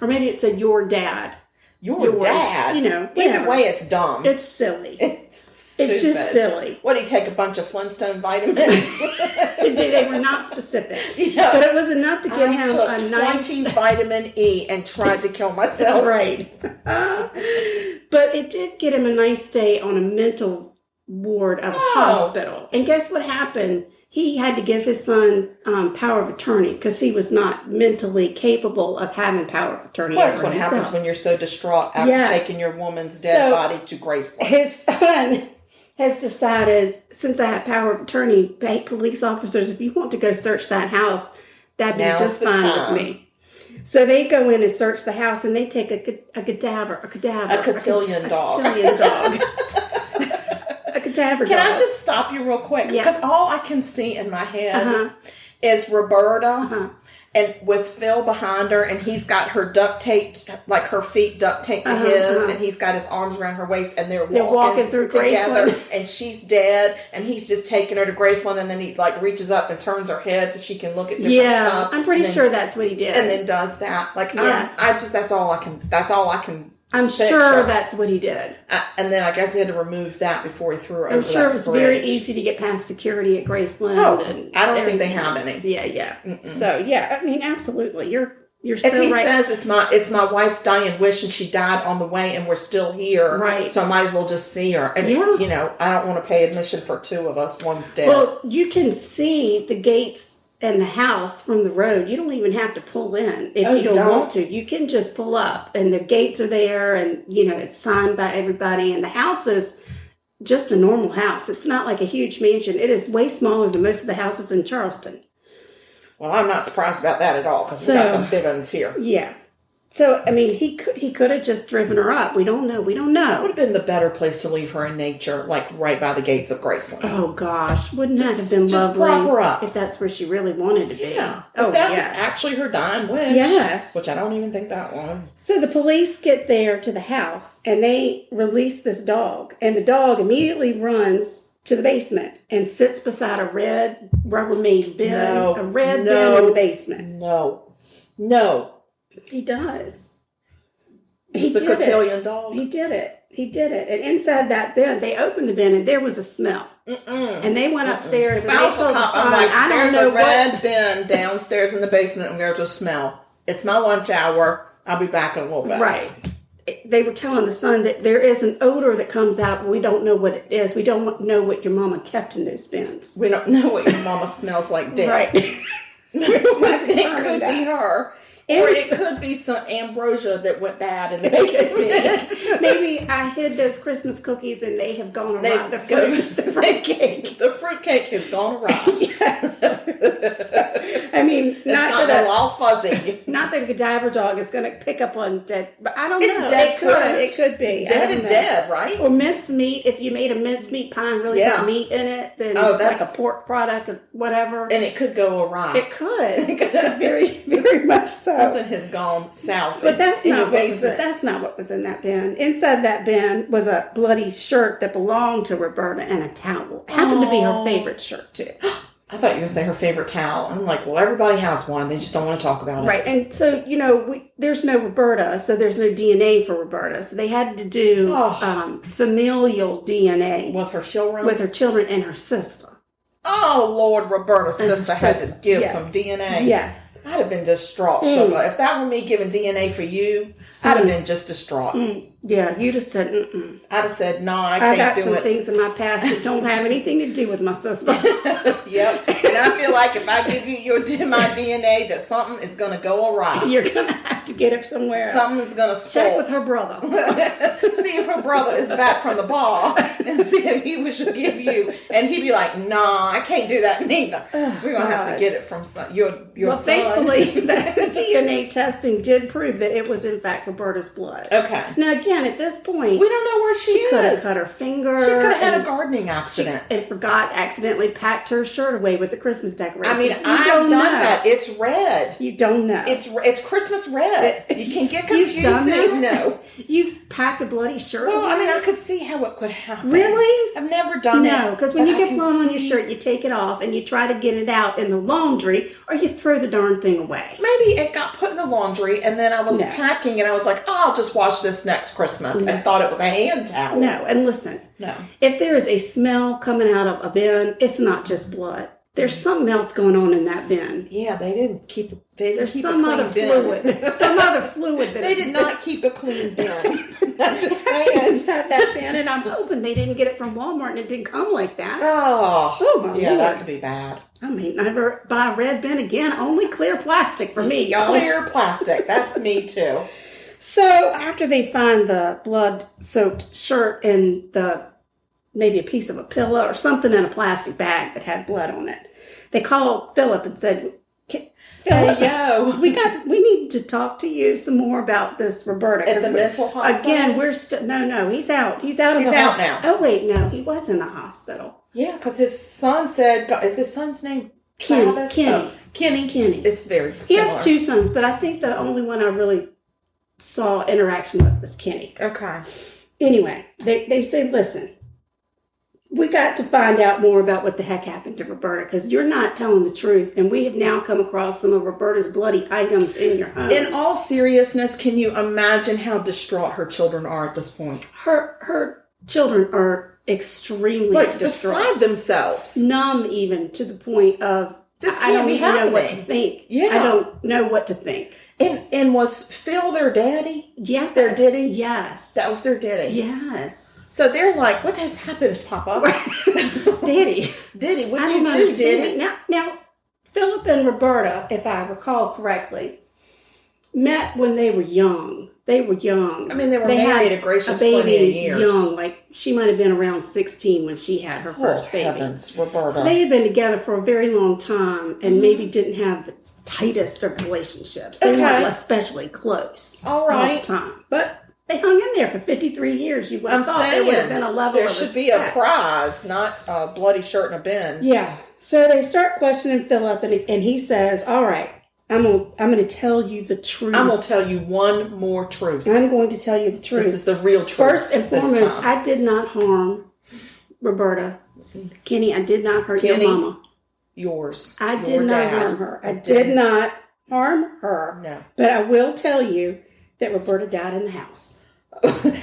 Or maybe it said your dad. Your dad? You know. Either way, it's dumb. It's silly. It's just silly. What, did he take a bunch of Flintstone vitamins? They were not specific. Yeah. But it was enough to get him a 20 vitamin E and tried to kill myself. That's right. But it did get him a nice stay on a mental ward of a hospital. And guess what happened? He had to give his son power of attorney because he was not mentally capable of having power of attorney. Well, that's what happens when you're so distraught after taking your woman's dead body to Graceland. His son has decided, since I have power of attorney, hey, police officers, if you want to go search that house, That'd be just fine with me. So they go in and search the house, and they take a cadaver. A cotillion dog. A cotillion dog. A cadaver dog. Can I just stop you real quick? Yeah. Because all I can see in my head is Roberta and with Phil behind her, and he's got her duct taped, like her feet duct taped to his, and he's got his arms around her waist, and they're walking through together, Graceland. and she's dead, and he's just taking her to Graceland, and then he like reaches up and turns her head so she can look at different stuff. I'm pretty sure that's what he did. And then does that. Like, yes. that's all I can I'm sure that's what he did. And then I guess he had to remove that before he threw her over I'm sure it was bridge. very easy to get past security at Graceland. Oh, I don't think they have any. Yeah. Mm-mm. So, yeah, I mean, absolutely. You're so right. If he right. says it's my wife's dying wish and she died on the way and we're still here, right? So I might as well just see her. And, you know, I don't want to pay admission for two of us. One's dead. Well, you can see the gates and the house from the road. You don't even have to pull in if you don't want to. You can just pull up, and the gates are there, and you know it's signed by everybody. And the house is just a normal house. It's not like a huge mansion. It is way smaller than most of the houses in Charleston. Well, I'm not surprised about that at all because we got some big ones here. Yeah. So, I mean, he could have just driven her up. We don't know. That would have been the better place to leave her in nature, like right by the gates of Graceland. Oh, gosh. Wouldn't that have been lovely? Just prop her up. If that's where she really wanted to be. Yeah. Oh, that was actually her dying wish. Yes. Which I don't even think that one. So the police get there to the house, and they release this dog. And the dog immediately runs to the basement and sits beside a red Rubbermaid bin. A red bin in the basement. No. He does. He did it. Dog. He did it. And inside that bin, they opened the bin and there was a smell. And they went upstairs and they told the son, I don't know what. There's a red bin downstairs in the basement and there's a smell. It's my lunch hour. I'll be back in a little bit. Right. They were telling the son that there is an odor that comes out, but we don't know what it is. We don't know what your mama kept in those bins. We don't know what your mama smells like dead. Right. It could be her. Or it could be some ambrosia that went bad in the basement. Maybe I hid those Christmas cookies and they have gone awry. The fruit cake. The fruit cake has gone awry. Yes. I mean, it's not all fuzzy. Not that a cadaver dog is going to pick up on dead, but I don't know. It could be. Dead is dead, right? Or mincemeat. If you made a mincemeat pie and really put meat in it, then like a pork product or whatever. And it could go awry. It could. Very, very much so. Something has gone south. But that's not what was in that bin. Inside that bin was a bloody shirt that belonged to Roberta and a towel. It happened to be her favorite shirt, too. I thought you were going to say her favorite towel. I'm like, well, everybody has one. They just don't want to talk about it. Right. And so, you know, there's no Roberta, so there's no DNA for Roberta. So they had to do familial DNA. With her children? With her children and her sister. Oh, Lord, Roberta's sister had to give some DNA. Yes. I'd have been distraught, Sugar. If that were me giving DNA for you, I'd have been just distraught. Yeah, you'd have said, I'd have said, no, I can't do it. I got some things in my past that don't have anything to do with my sister. Yep. And I feel like if I give you my DNA, that something is going to go awry. You're going to have to get it somewhere. Something's going to spoil. Check with her brother. See if her brother is back from the ball and see if he should give you. And he'd be like, nah, I can't do that neither. We're going to have to get it from your son. Thankfully, the DNA testing did prove that it was, in fact, Roberta's blood. Okay. Now, again, at this point, we don't know where she could have cut her finger. She could have had a gardening accident. And accidentally packed her shirt away with the Christmas decorations. I mean, I've done that. It's red. You don't know. It's Christmas red. You can get confused. You've done that? No. You've packed a bloody shirt Well, away? I mean, I could see how it could happen. Really? I've never done it. No, because when you get blood on your shirt, you take it off and you try to get it out in the laundry or you throw the darn thing away. Maybe it got put in the laundry and then I was packing and I was like, oh, I'll just wash this next Christmas and thought it was a hand towel. No, and listen. No. If there is a smell coming out of a bin, it's not just blood. There's something else going on in that bin. Yeah, they didn't keep There's some other fluid. Some other fluid. They did not keep a clean bin. I'm just saying. Inside that bin, and I'm hoping they didn't get it from Walmart and it didn't come like that. Oh my yeah, Lord. that could be bad. I mean, never buy a red bin again. Only clear plastic for me, y'all. Clear plastic. That's me too. So after they find the blood-soaked shirt and maybe a piece of a pillow or something in a plastic bag that had blood on it, they called Philip and said, Philip, yo. we need to talk to you some more about this, Roberta. At the mental hospital? Again, we're still, no, he's out. He's out of the hospital. Now. Oh, wait, no, he was in the hospital. Yeah, because his son said, is his son's name Kenny. Travis? Kenny. It's very similar. He has 2 sons, but I think the only one I really saw interaction with was Kenny. Okay. Anyway, they say, listen, we got to find out more about what the heck happened to Roberta, because you're not telling the truth, and we have now come across some of Roberta's bloody items in your home. In all seriousness, can you imagine how distraught her children are at this point? Her children are extremely distraught. Beside themselves. Numb even, to the point of, I don't even know what to think. Yeah. I don't know what to think. And was Phil their daddy? Yeah. Their daddy? Yes. That was their daddy? Yes. So they're like, what has happened, Papa? Daddy. Diddy, what did you do, Diddy? Now, Philip and Roberta, if I recall correctly, met when they were young. They were young. I mean, they were married a gracious baby plenty of years. Young, like she might have been around 16 when she had her first baby. Heavens, Roberta. So they had been together for a very long time, and maybe didn't have the tightest of relationships. They weren't especially close all the time. But they hung in there for 53 years. You would have thought there would have been a level of respect. There should be a prize, not a bloody shirt and a bin. Yeah. So they start questioning Philip, and he says, all right, I'm going to tell you the truth. I'm going to tell you one more truth. I'm going to tell you the truth. This is the real truth. First and foremost, I did not harm Roberta. Kenny, I did not hurt your mama. Yours. I did not harm her. I did not harm her. No. But I will tell you that Roberta died in the house.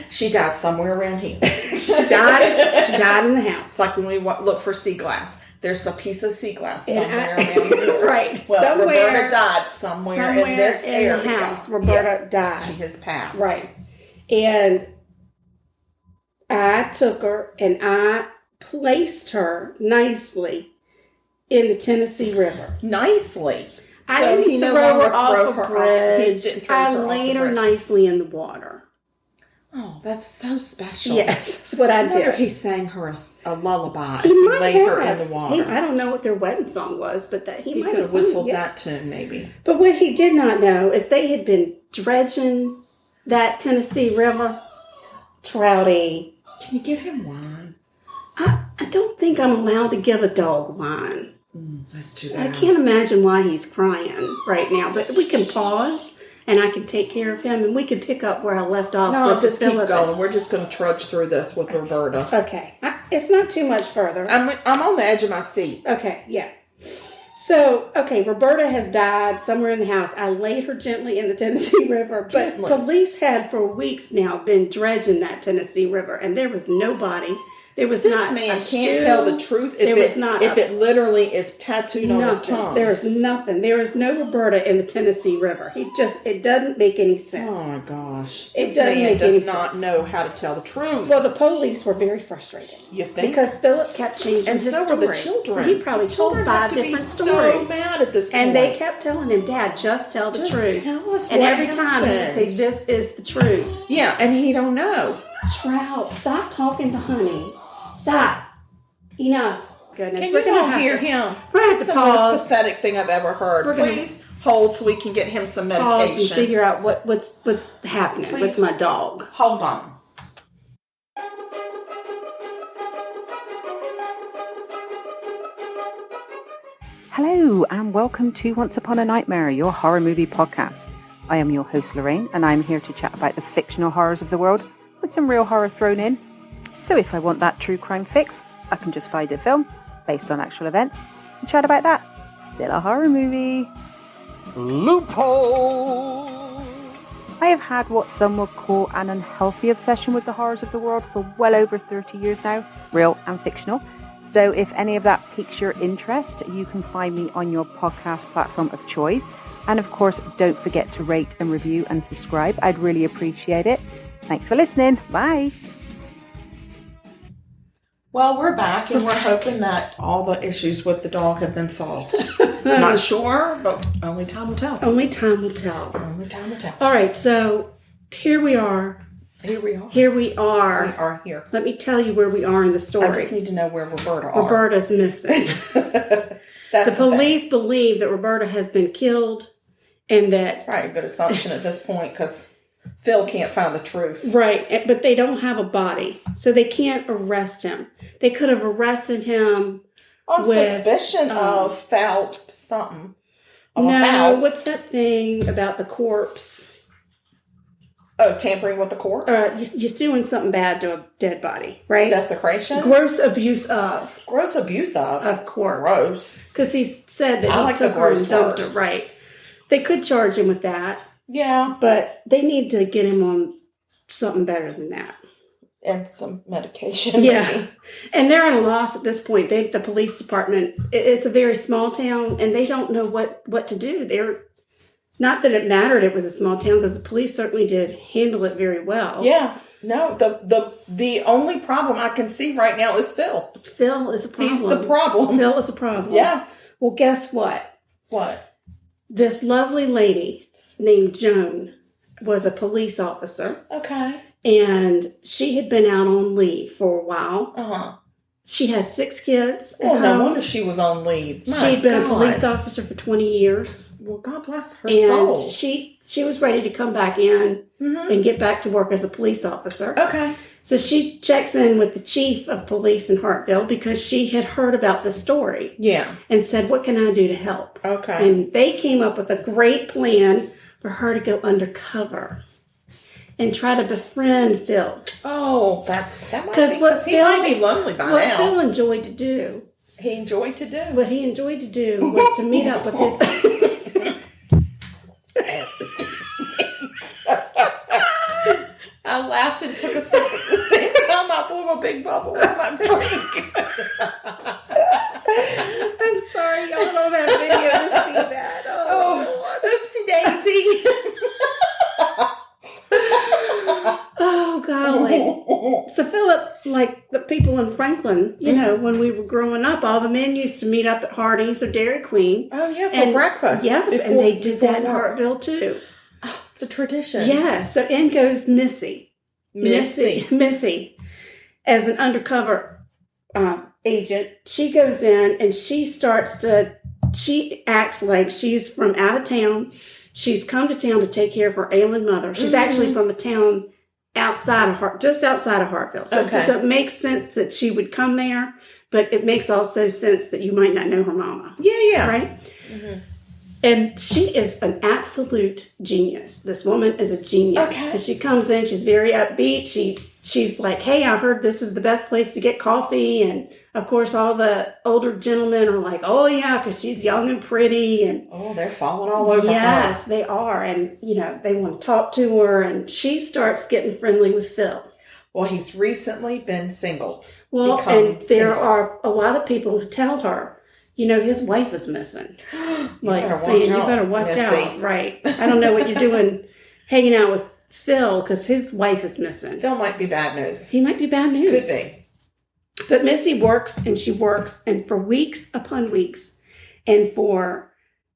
She died somewhere around here. She died in the house. It's like when we look for sea glass. There's a piece of sea glass somewhere around here. Right. Well, Roberta died somewhere in this area. The house. Roberta died. She has passed. Right. And I took her and I placed her nicely in the Tennessee River. Nicely? I didn't throw her off a bridge. I laid her nicely in the water. Oh, that's so special. Yes, that's what I did. I wonder if he sang her a lullaby as he laid her in the water. I don't know what their wedding song was, but he might could have whistled that tune, maybe. But what he did not know is they had been dredging that Tennessee River. Trouty. Can you give him wine? I don't think I'm allowed to give a dog wine. That's too bad. I can't imagine why he's crying right now, but we can pause. And I can take care of him, and we can pick up where I left off. No, just keep going. We're just going to trudge through this with Roberta. Okay. It's not too much further. I'm on the edge of my seat. Okay, yeah. So, Roberta has died somewhere in the house. I laid her gently in the Tennessee River, but police had for weeks now been dredging that Tennessee River, and there was nobody. There was this not man can't tell the truth if it literally is tattooed on his tongue. There is nothing. There is no Roberta in the Tennessee River. It doesn't make any sense. Oh my gosh. This man does not know how to tell the truth. Well, the police were very frustrated. You think? Because Philip kept changing his story. And so were the children. He probably told 5 different stories. So mad at this point. And they kept telling him, Dad, just tell the truth. Tell us and what every time he would say, this is the truth. Yeah, and he don't know. Trout, stop talking to Honey. Stop. Enough. Goodness. Can you not hear him? We're going to have to pause. That's the most pathetic thing I've ever heard. Please hold so we can get him some medication. Pause and figure out what's happening with my dog. Hold on. Hello and welcome to Once Upon a Nightmare, your horror movie podcast. I am your host Lorraine and I'm here to chat about the fictional horrors of the world with some real horror thrown in. So if I want that true crime fix, I can just find a film based on actual events and chat about that. Still a horror movie. Loophole! I have had what some would call an unhealthy obsession with the horrors of the world for well over 30 years now, real and fictional. So if any of that piques your interest, you can find me on your podcast platform of choice. And of course, don't forget to rate and review and subscribe. I'd really appreciate it. Thanks for listening. Bye. Well, we're back, and we're hoping that all the issues with the dog have been solved. Not sure, but only time will tell. Only time will tell. Only time will tell. All right, so here we are. Here we are. Here we are. We are here. Let me tell you where we are in the story. I just need to know where Roberta are. Roberta's missing. The police believe that Roberta has been killed, and that... It's probably a good assumption at this point, because Phil can't find the truth. Right, but they don't have a body, so they can't arrest him. They could have arrested him on suspicion of foul something. What's that thing about the corpse? Oh, tampering with the corpse? You're doing something bad to a dead body, right? Desecration? Gross abuse of. Gross abuse of? Of corpse. Gross. Because he said that he took her and dumped her. Right. They could charge him with that. Yeah. But they need to get him on something better than that. And some medication. Yeah. Maybe. And they're at a loss at this point. The police department, it's a very small town, and they don't know what to do. They're not that it mattered it was a small town, because the police certainly did handle it very well. Yeah. No, the only problem I can see right now is Phil. Phil is a problem. He's the problem. Phil is a problem. Yeah. Well, guess what? What? This lovely lady named Joan was a police officer. Okay. And she had been out on leave for a while. Uh-huh. She has 6 kids. Well, no wonder she was on leave. She'd been a police officer for 20 years. Well, God bless her soul. And she was ready to come back in and get back to work as a police officer. Okay. So she checks in with the chief of police in Hartville, because she had heard about the story. Yeah. And said, what can I do to help? Okay. And they came up with a great plan for her to go undercover and try to befriend Phil. Oh, that might be, because he might be lonely by now. What Phil enjoyed to do. He enjoyed to do. What he enjoyed to do was to meet up with his... I laughed and took a sip at the same time. I blew a big bubble with my drink. I'm sorry, y'all don't have video to see that. Oh, oopsie daisy. Oh, golly. So Philip, like the people in Franklin, you know, when we were growing up, all the men used to meet up at Hardee's or Dairy Queen. Oh, yeah, for breakfast. Yes, and they did that in Hartville, too. Oh, it's a tradition. Yes, so in goes Missy. Missy, as an undercover agent. She goes in and she acts like she's from out of town. She's come to town to take care of her ailing mother. She's actually from a town just outside of Hartville. So it makes sense that she would come there, but it makes also sense that you might not know her mama. Yeah. Right? Mm-hmm. And she is an absolute genius. This woman is a genius. Okay. And she comes in, she's very upbeat. She's like, hey, I heard this is the best place to get coffee. And of course, all the older gentlemen are like, oh yeah, because she's young and pretty. And oh, they're falling all over her. Yes, they are. And, you know, they want to talk to her. And she starts getting friendly with Phil. Well, he's recently been single. Well, and there are a lot of people who tell her, you know, his wife is missing. Like saying, you better watch out. Right. I don't know what you're doing hanging out with Phil, because his wife is missing. Phil might be bad news. He might be bad news. Could be. But Missy works, and for weeks upon weeks, and for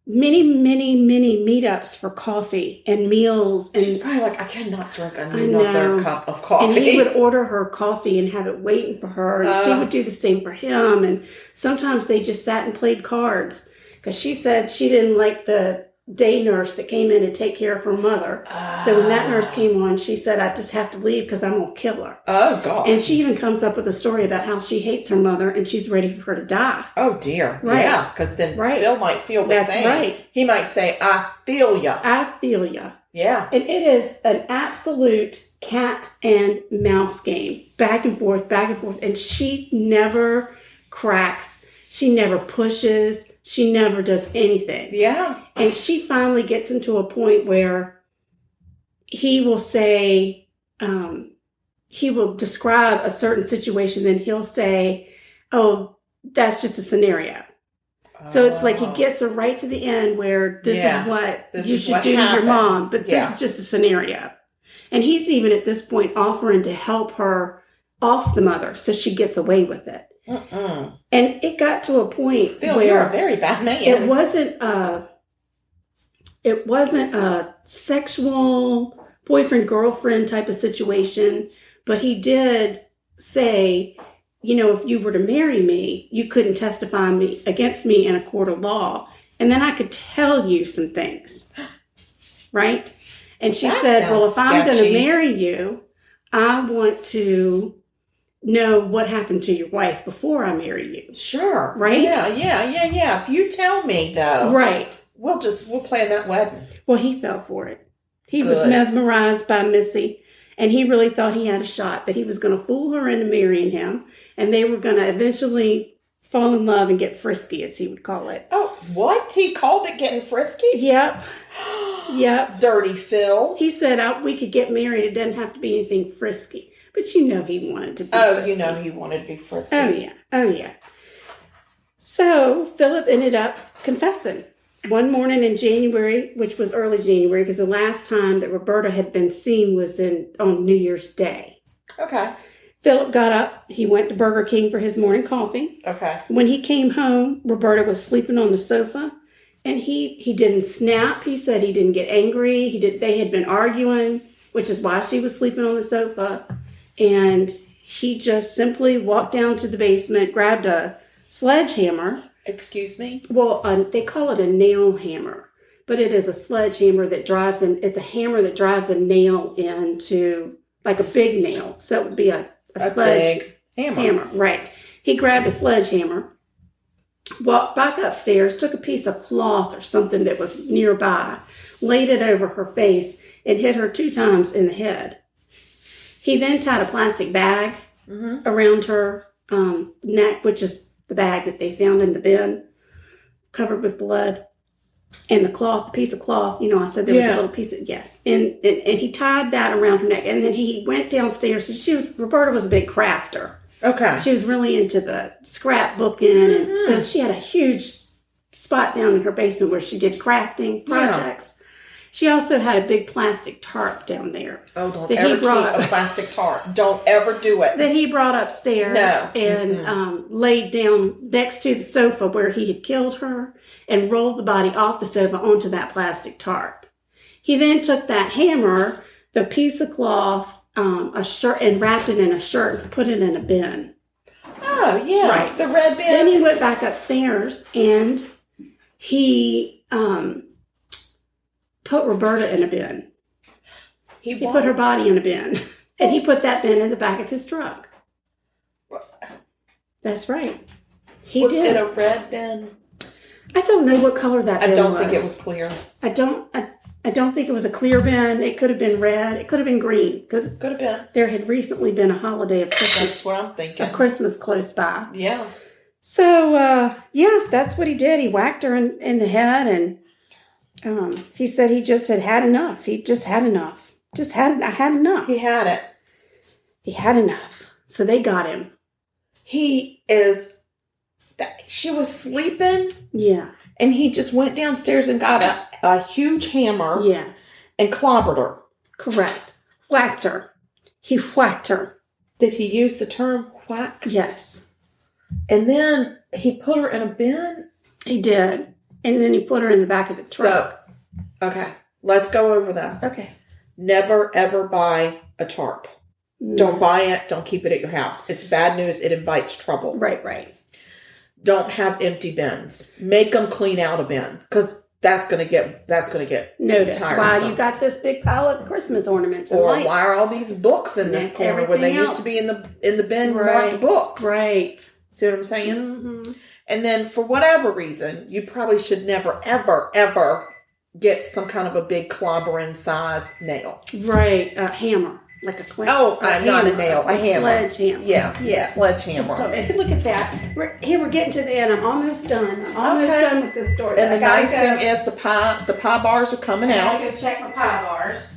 many, many, many meetups for coffee and meals. And she's probably like, I cannot drink another cup of coffee. And he would order her coffee and have it waiting for her. And she would do the same for him. And sometimes they just sat and played cards. Because she said she didn't like the day nurse that came in to take care of her mother. So when that nurse came on, she said, I just have to leave because I'm going to kill her. Oh, God. And she even comes up with a story about how she hates her mother and she's ready for her to die. Oh, dear. Right. Yeah, because then Phil might feel the same. That's right. He might say, I feel ya. I feel ya. Yeah. And it is an absolute cat and mouse game. Back and forth, back and forth. And she never cracks. She never pushes. She never does anything. Yeah. And she finally gets into a point where he will say, he will describe a certain situation, then he'll say, oh, that's just a scenario. So it's like he gets her right to the end where this is what you should do to your mom, but this is just a scenario. And he's even at this point offering to help her off the mother so she gets away with it. And it got to a point Phil, where you're a very bad man. It wasn't a sexual boyfriend girlfriend type of situation, but he did say if you were to marry me, you couldn't testify against me in a court of law. And then I could tell you some things. Right? And she said, well, if I'm going to marry you, I want to know what happened to your wife before I marry you. Sure. Right? Yeah. If you tell me, though. Right. We'll plan that wedding. Well, he fell for it. He was mesmerized by Missy. And he really thought he had a shot, that he was going to fool her into marrying him. And they were going to eventually fall in love and get frisky, as he would call it. Oh, what? He called it getting frisky? Yep. Yep. Dirty Phil. He said we could get married. It doesn't have to be anything frisky. But he wanted to be frisky. He wanted to be frisky. Oh, yeah. So Philip ended up confessing. One morning in January, which was early January, because the last time that Roberta had been seen was on New Year's Day. Okay. Philip got up. He went to Burger King for his morning coffee. Okay. When he came home, Roberta was sleeping on the sofa, and he didn't snap. He said he didn't get angry. They had been arguing, which is why she was sleeping on the sofa, and he just simply walked down to the basement, grabbed a sledgehammer. Excuse me? Well, they call it a nail hammer, but it is a sledgehammer that it's a hammer that drives a nail into, like a big nail. So it would be a sledge hammer. Right. He grabbed a sledgehammer, walked back upstairs, took a piece of cloth or something that was nearby, laid it over her face, and hit her 2 times in the head. He then tied a plastic bag around her neck, which is the bag that they found in the bin, covered with blood, and the piece of cloth, I said there was a little piece of, yes. And he tied that around her neck, and then he went downstairs. Roberta was a big crafter. Okay. She was really into the scrapbooking, and so she had a huge spot down in her basement where she did crafting projects. She also had a big plastic tarp down there. Oh, don't ever keep a plastic tarp. Don't ever do it. That he brought upstairs and laid down next to the sofa where he had killed her and rolled the body off the sofa onto that plastic tarp. He then took that hammer, the piece of cloth, a shirt, and wrapped it in a shirt and put it in a bin. Oh, yeah. Right. The red bin. Then he went back upstairs and he put Roberta in a bin. He put her body in a bin. And he put that bin in the back of his truck. That's right. Was it a red bin? I don't know what color that bin was. I don't think it was clear. I don't think it was a clear bin. It could have been red. It could have been green. Because could have been. There had recently been a holiday of Christmas. That's what I'm thinking. A Christmas close by. Yeah. So, that's what he did. He whacked her in the head, and he said he just had enough. He just had enough. I had enough. He had it. He had enough. So they got him. She was sleeping. Yeah. And he just went downstairs and got a huge hammer. Yes. And clobbered her. Correct. Whacked her. He whacked her. Did he use the term whack? Yes. And then he put her in a bin? He did. And then he put her in the back of the truck. So, okay. Let's go over this. Okay. Never, ever buy a tarp. No. Don't buy it. Don't keep it at your house. It's bad news. It invites trouble. Right. Don't have empty bins. Make them clean out a bin, because that's gonna get noticed. tiresome. Wow, you got this big pile of Christmas ornaments and or lights. Why are all these books in this corner when they used to be in the bin marked books? Right. See what I'm saying? Mm-hmm. And then for whatever reason, you probably should never, ever, ever get some kind of a big clobbering size nail. Right. A hammer. Like a clamp. Oh, not a nail. A hammer. Sledgehammer. Yeah. Sledgehammer. Look at that. We're getting to the end. I'm almost done. Done with this story. And the nice thing is the pie bars are coming out. I gotta go check my pie bars.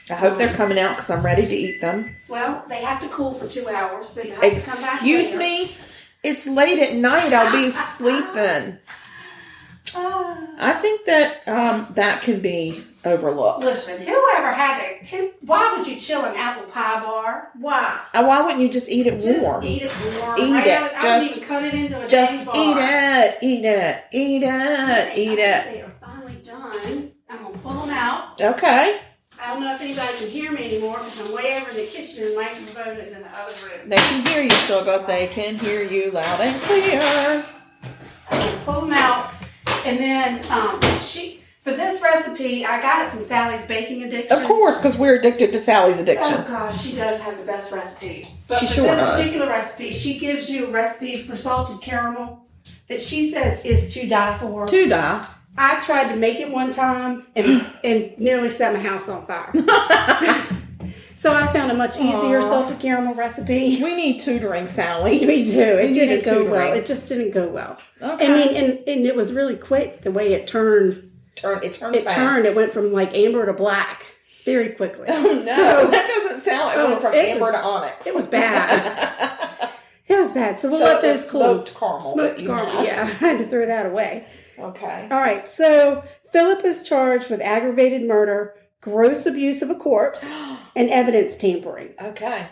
I hope they're coming out because I'm ready to eat them. Well, they have to cool for 2 hours, so you have to come back later. Excuse me? It's late at night. I'll be sleeping. I think that that can be overlooked. Listen, why would you chill an apple pie bar? Why? Why wouldn't you just eat it warm? Eat it warm. I need to cut it into a just bar. Eat it. They are finally done. I'm going to pull them out. Okay. I don't know if anybody can hear me anymore because I'm way over in the kitchen and the microphone is in the other room. They can hear you, sugar. They can hear you loud and clear. Pull them out. And then for this recipe, I got it from Sally's Baking Addiction. Of course, because we're addicted to Sally's Addiction. Oh, gosh, she does have the best recipes. But she for sure this does. particular recipe, she gives you a recipe for salted caramel that she says is to die for. To die. I tried to make it one time and nearly set my house on fire. So I found a much easier salted caramel recipe. We need tutoring, Sally. We do. It didn't go well. It just didn't go well. Okay. I mean, and it was really quick the way it turned. It fast. It went from like amber to black very quickly. Oh no, so, that doesn't sound like it went from amber to onyx. It was bad. It was bad. So we'll let those cool. Smoked caramel. Smoked caramel. Yeah, I had to throw that away. Okay. All right. So Philip is charged with aggravated murder, gross abuse of a corpse, and evidence tampering. Okay.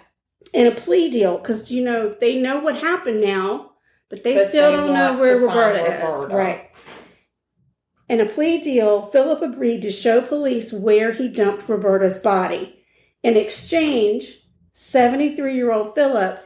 And a plea deal because they know what happened now, but they still don't know where Roberta is. Right. In a plea deal, Philip agreed to show police where he dumped Roberta's body. In exchange, 73-year-old Philip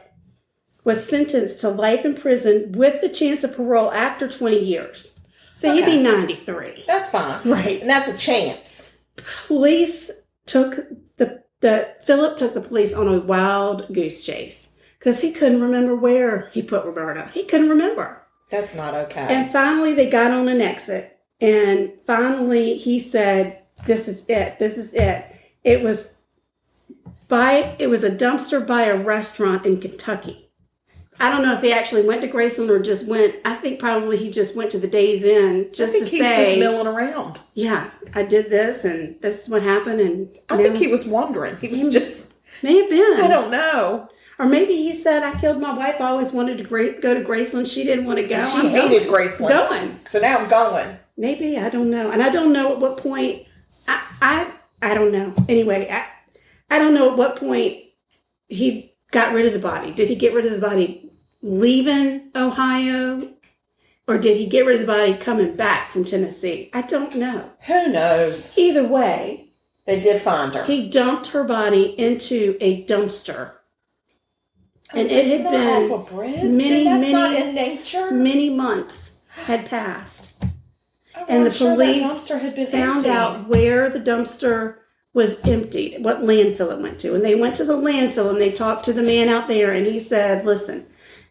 was sentenced to life in prison with the chance of parole after 20 years. So he'd be 93. That's fine. Right. And that's a chance. Police took Philip took the police on a wild goose chase because he couldn't remember where he put Roberta. He couldn't remember. That's not okay. And finally, they got on an exit. And finally, he said, "This is it. This is it." It was a dumpster by a restaurant in Kentucky. I don't know if he actually went to Graceland or just went. I think probably he just went to the Days Inn just to say. I think he's just milling around. Yeah, I did this, and this is what happened. And I think he was wondering. He was just may have been. I don't know. Or maybe he said, "I killed my wife. I always wanted to go to Graceland. She didn't want to go. She hated Graceland. Going. So now I'm going." Maybe, I don't know. And I don't know at what point, I don't know. Anyway, I don't know at what point he got rid of the body. Did he get rid of the body leaving Ohio? Or did he get rid of the body coming back from Tennessee? I don't know. Who knows? Either way. They did find her. He dumped her body into a dumpster. And it had been off a bridge. That's not in nature. Many months had passed. And the police found out where the dumpster was emptied, what landfill it went to. And they went to the landfill and they talked to the man out there and he said, "Listen,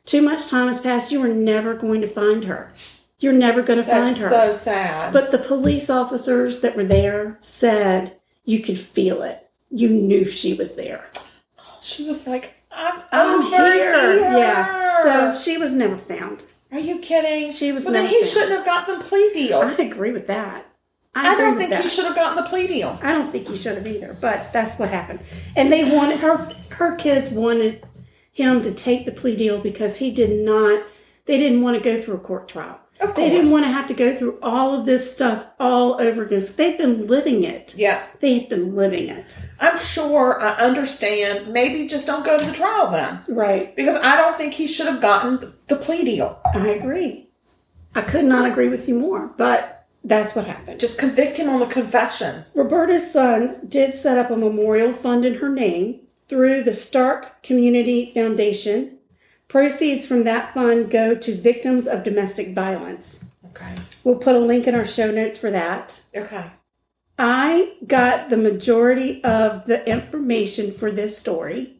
too much time has passed. You are never going to find her. You're never going to find her." That's so sad. But the police officers that were there said you could feel it. You knew she was there. She was like, I'm here. Yeah. So she was never found. Are you kidding? She was then he shouldn't have gotten the plea deal. I agree with that. I don't think he should have gotten the plea deal. I don't think he should have either, but that's what happened. And they wanted her kids wanted him to take the plea deal because they didn't want to go through a court trial. Of course. They didn't want to have to go through all of this stuff all over again. They've been living it. Yeah. They've been living it. I'm sure, I understand. Maybe just don't go to the trial then. Right. Because I don't think he should have gotten the plea deal. I agree. I could not agree with you more, but that's what happened. Just convict him on the confession. Roberta's sons did set up a memorial fund in her name through the Stark Community Foundation. Proceeds from that fund go to victims of domestic violence. Okay. We'll put a link in our show notes for that. Okay. I got the majority of the information for this story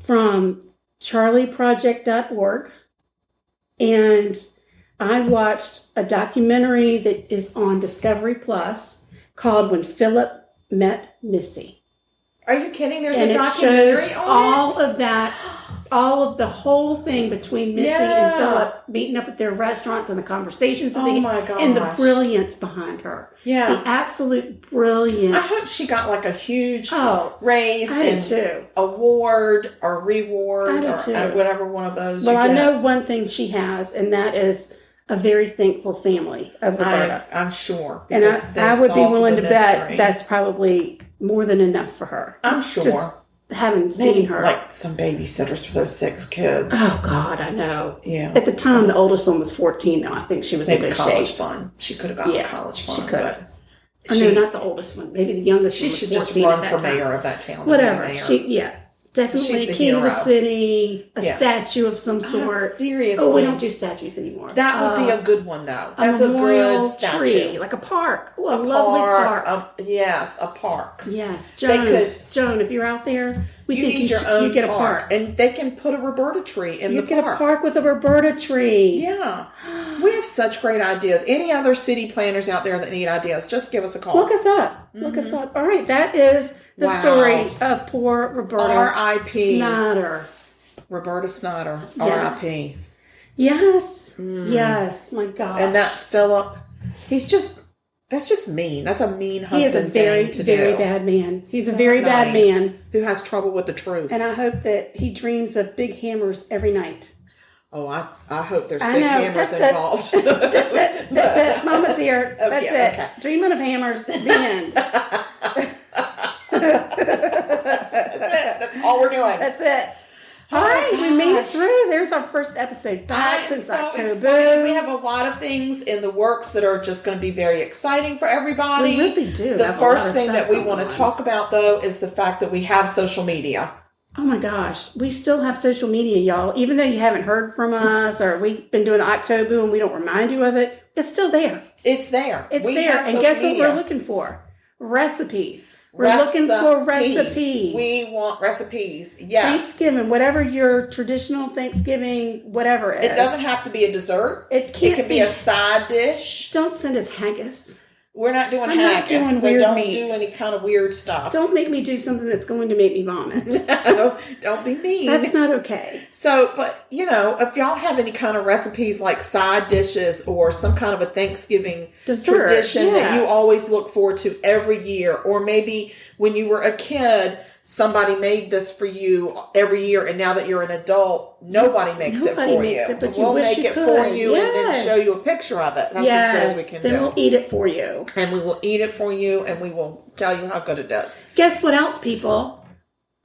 from charlieproject.org, and I watched a documentary that is on Discovery Plus called When Philip Met Missy. Are you kidding? There's and a documentary on all of that. All of the whole thing between Missy and Philip meeting up at their restaurants and the conversations that and the brilliance behind her. Yeah. The absolute brilliance. I hope she got like a huge raise and award or reward or whatever one of those. Well, I know one thing she has, and that is a very thankful family of Roberta. I'm sure. And I would be willing to bet that's probably more than enough for her. I'm sure. Just haven't seen her. Like some babysitters for those 6 kids. Oh, God, I know. Yeah. At the time, the oldest one was 14, though. I think she was in good college shape. fund. She could have gotten college fund. She could. No, not the oldest one. Maybe the youngest one. She should just run for mayor of that town. Whatever. Definitely a key of the city, a statue of some sort. Seriously. Oh, we don't do statues anymore. That would be a good one, though. That's a good statue. Tree, like a park. Oh, a lovely park. Yes, a park. Yes, Joan, if you're out there, we think you get a park. And they can put a Roberta tree in the park. You get a park with a Roberta tree. Yeah. We have such great ideas. Any other city planners out there that need ideas, just give us a call. Look us up. Look us up. All right, that is the story of poor Roberta R.I.P. Snyder. Roberta Snyder. Yes. R.I.P. Yes. Yes. My God. And that Philip, that's just mean. That's a mean husband thing to do. He is a very bad man. He's a very bad man. Who has trouble with the truth. And I hope that he dreams of big hammers every night. Oh, I hope there's big hammers involved. Mama's here. Okay, That's it. Okay. Dreaming of hammers at the end. That's it. That's all we're doing. That's it. All right, we made it through. There's our first episode back since October. Excited. We have a lot of things in the works that are just going to be very exciting for everybody. We really do. The first thing that we want to talk about, though, is the fact that we have social media. Oh my gosh, we still have social media, y'all. Even though you haven't heard from us or we've been doing the October and we don't remind you of it, it's still there. It's there. It's there. And guess what we're looking for? Recipes. We're looking for recipes. We want recipes. Yes. Thanksgiving, whatever your traditional Thanksgiving, whatever it is. It doesn't have to be a dessert. It can be a side dish. Don't send us haggis. We're not doing haggis, so don't do any kind of weird stuff. Don't make me do something that's going to make me vomit. No, don't be mean. That's not okay. So, but, if y'all have any kind of recipes like side dishes or some kind of a Thanksgiving tradition that you always look forward to every year, or maybe when you were a kid, somebody made this for you every year, and now that you're an adult, nobody makes it for you. But we'll make it for you and then show you a picture of it. That's as good as we can do. Then we'll eat it for you. And we will eat it for you, and we will tell you how good it does. Guess what else, people?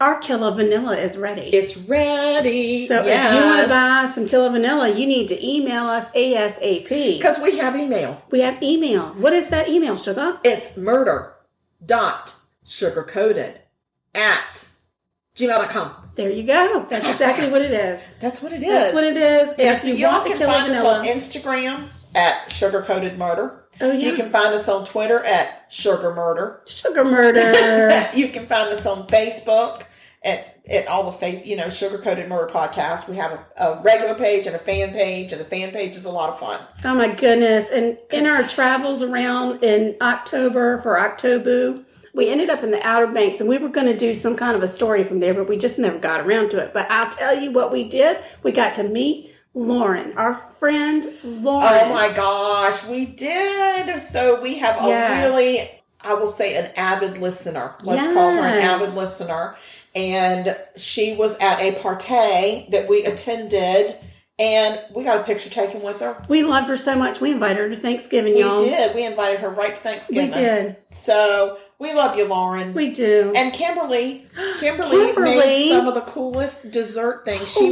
Our Killa Vanilla is ready. It's ready. So if you want to buy some Killa Vanilla, you need to email us ASAP. Because we have email. We have email. What is that email, Sugar? It's murder.sugarcoated@gmail.com. There you go. That's exactly what it is. That's what it is. That's what it is. Yes, if you want the Killa Vanilla, us on Instagram at sugarcoatedmurder. Oh, yeah. You can find us on Twitter at sugarmurder. Sugarmurder. You can find us on Facebook at all the Sugar Coated Murder Podcast. We have a regular page and a fan page, and the fan page is a lot of fun. Oh my goodness. And in our travels around in October for October, we ended up in the Outer Banks, and we were going to do some kind of a story from there, but we just never got around to it. But I'll tell you what we did. We got to meet Lauren, our friend Lauren. Oh my gosh, we did. So we have a really, I will say, an avid listener. Let's call her an avid listener. And she was at a party that we attended, and we got a picture taken with her. We loved her so much. We invited her to Thanksgiving, y'all. We did. We invited her right to Thanksgiving. We did. So we love you, Lauren. We do. And Kimberly made some of the coolest dessert things. She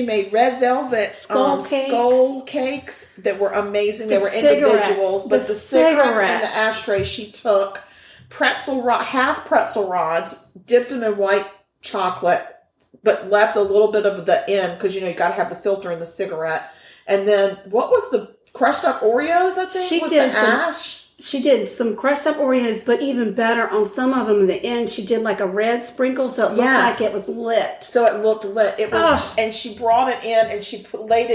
made red velvet skull cakes that were amazing. They were individuals, but the cigarettes and the ashtray she took half pretzel rods, dipped them in white chocolate, but left a little bit of the end because you got to have the filter in the cigarette. And then what was the crushed up Oreos? I think She did some crushed up Oreos, but even better, on some of them, in the end, she did like a red sprinkle, so it looked like it was lit. So it looked lit. It was, and she brought it in, and she laid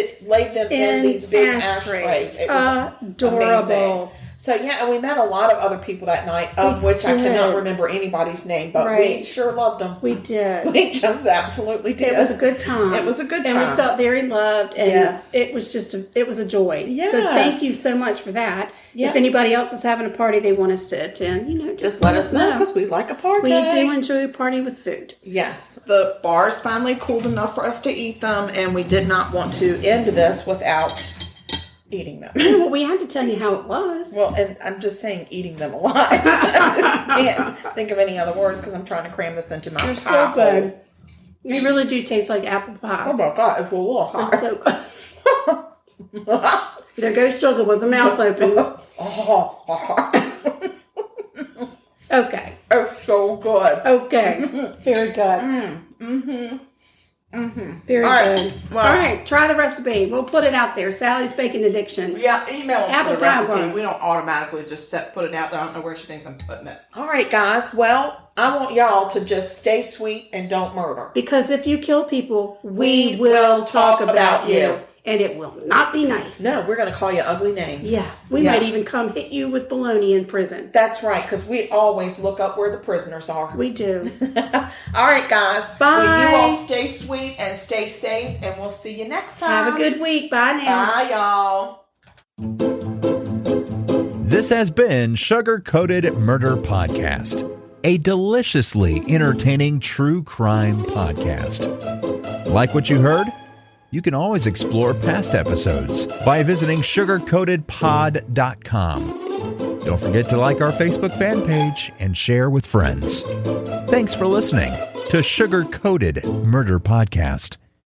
them in these big ashtrays. It was adorable. Amazing. So, and we met a lot of other people that night, of which I cannot remember anybody's name, but we sure loved them. We did. We just absolutely did. It was a good time. It was a good time. And we felt very loved, and it was just it was a joy. Yes. So thank you so much for that. Yep. If anybody else is having a party they want us to attend, just let us know, because we like a party. We do enjoy a party with food. Yes. The bars finally cooled enough for us to eat them, and we did not want to end this without eating them. Well, we had to tell you how it was. Well, and I'm just saying eating them alive. I can't think of any other words because I'm trying to cram this into my pie. They're so good. They really do taste like apple pie. Oh my God, it's a little hot. They're so good. There goes Sugar with the mouth open. Okay. It's so good. Okay. Very good. Very good. Well, all right, try the recipe. We'll put it out there. Sally's Baking Addiction. Yeah, email us Apple for the recipe. pie. We don't automatically just put it out there. I don't know where she thinks I'm putting it. All right, guys. Well, I want y'all to just stay sweet and don't murder. Because if you kill people, we will talk about you. And it will not be nice. No, we're going to call you ugly names. Yeah, we might even come hit you with bologna in prison. That's right, because we always look up where the prisoners are. We do. All right, guys. Bye. Well, you all stay sweet and stay safe, and we'll see you next time. Have a good week. Bye now. Bye, y'all. This has been Sugar Coated Murder Podcast, a deliciously entertaining true crime podcast. Like what you heard? You can always explore past episodes by visiting sugarcoatedpod.com. Don't forget to like our Facebook fan page and share with friends. Thanks for listening to Sugar Coated Murder Podcast.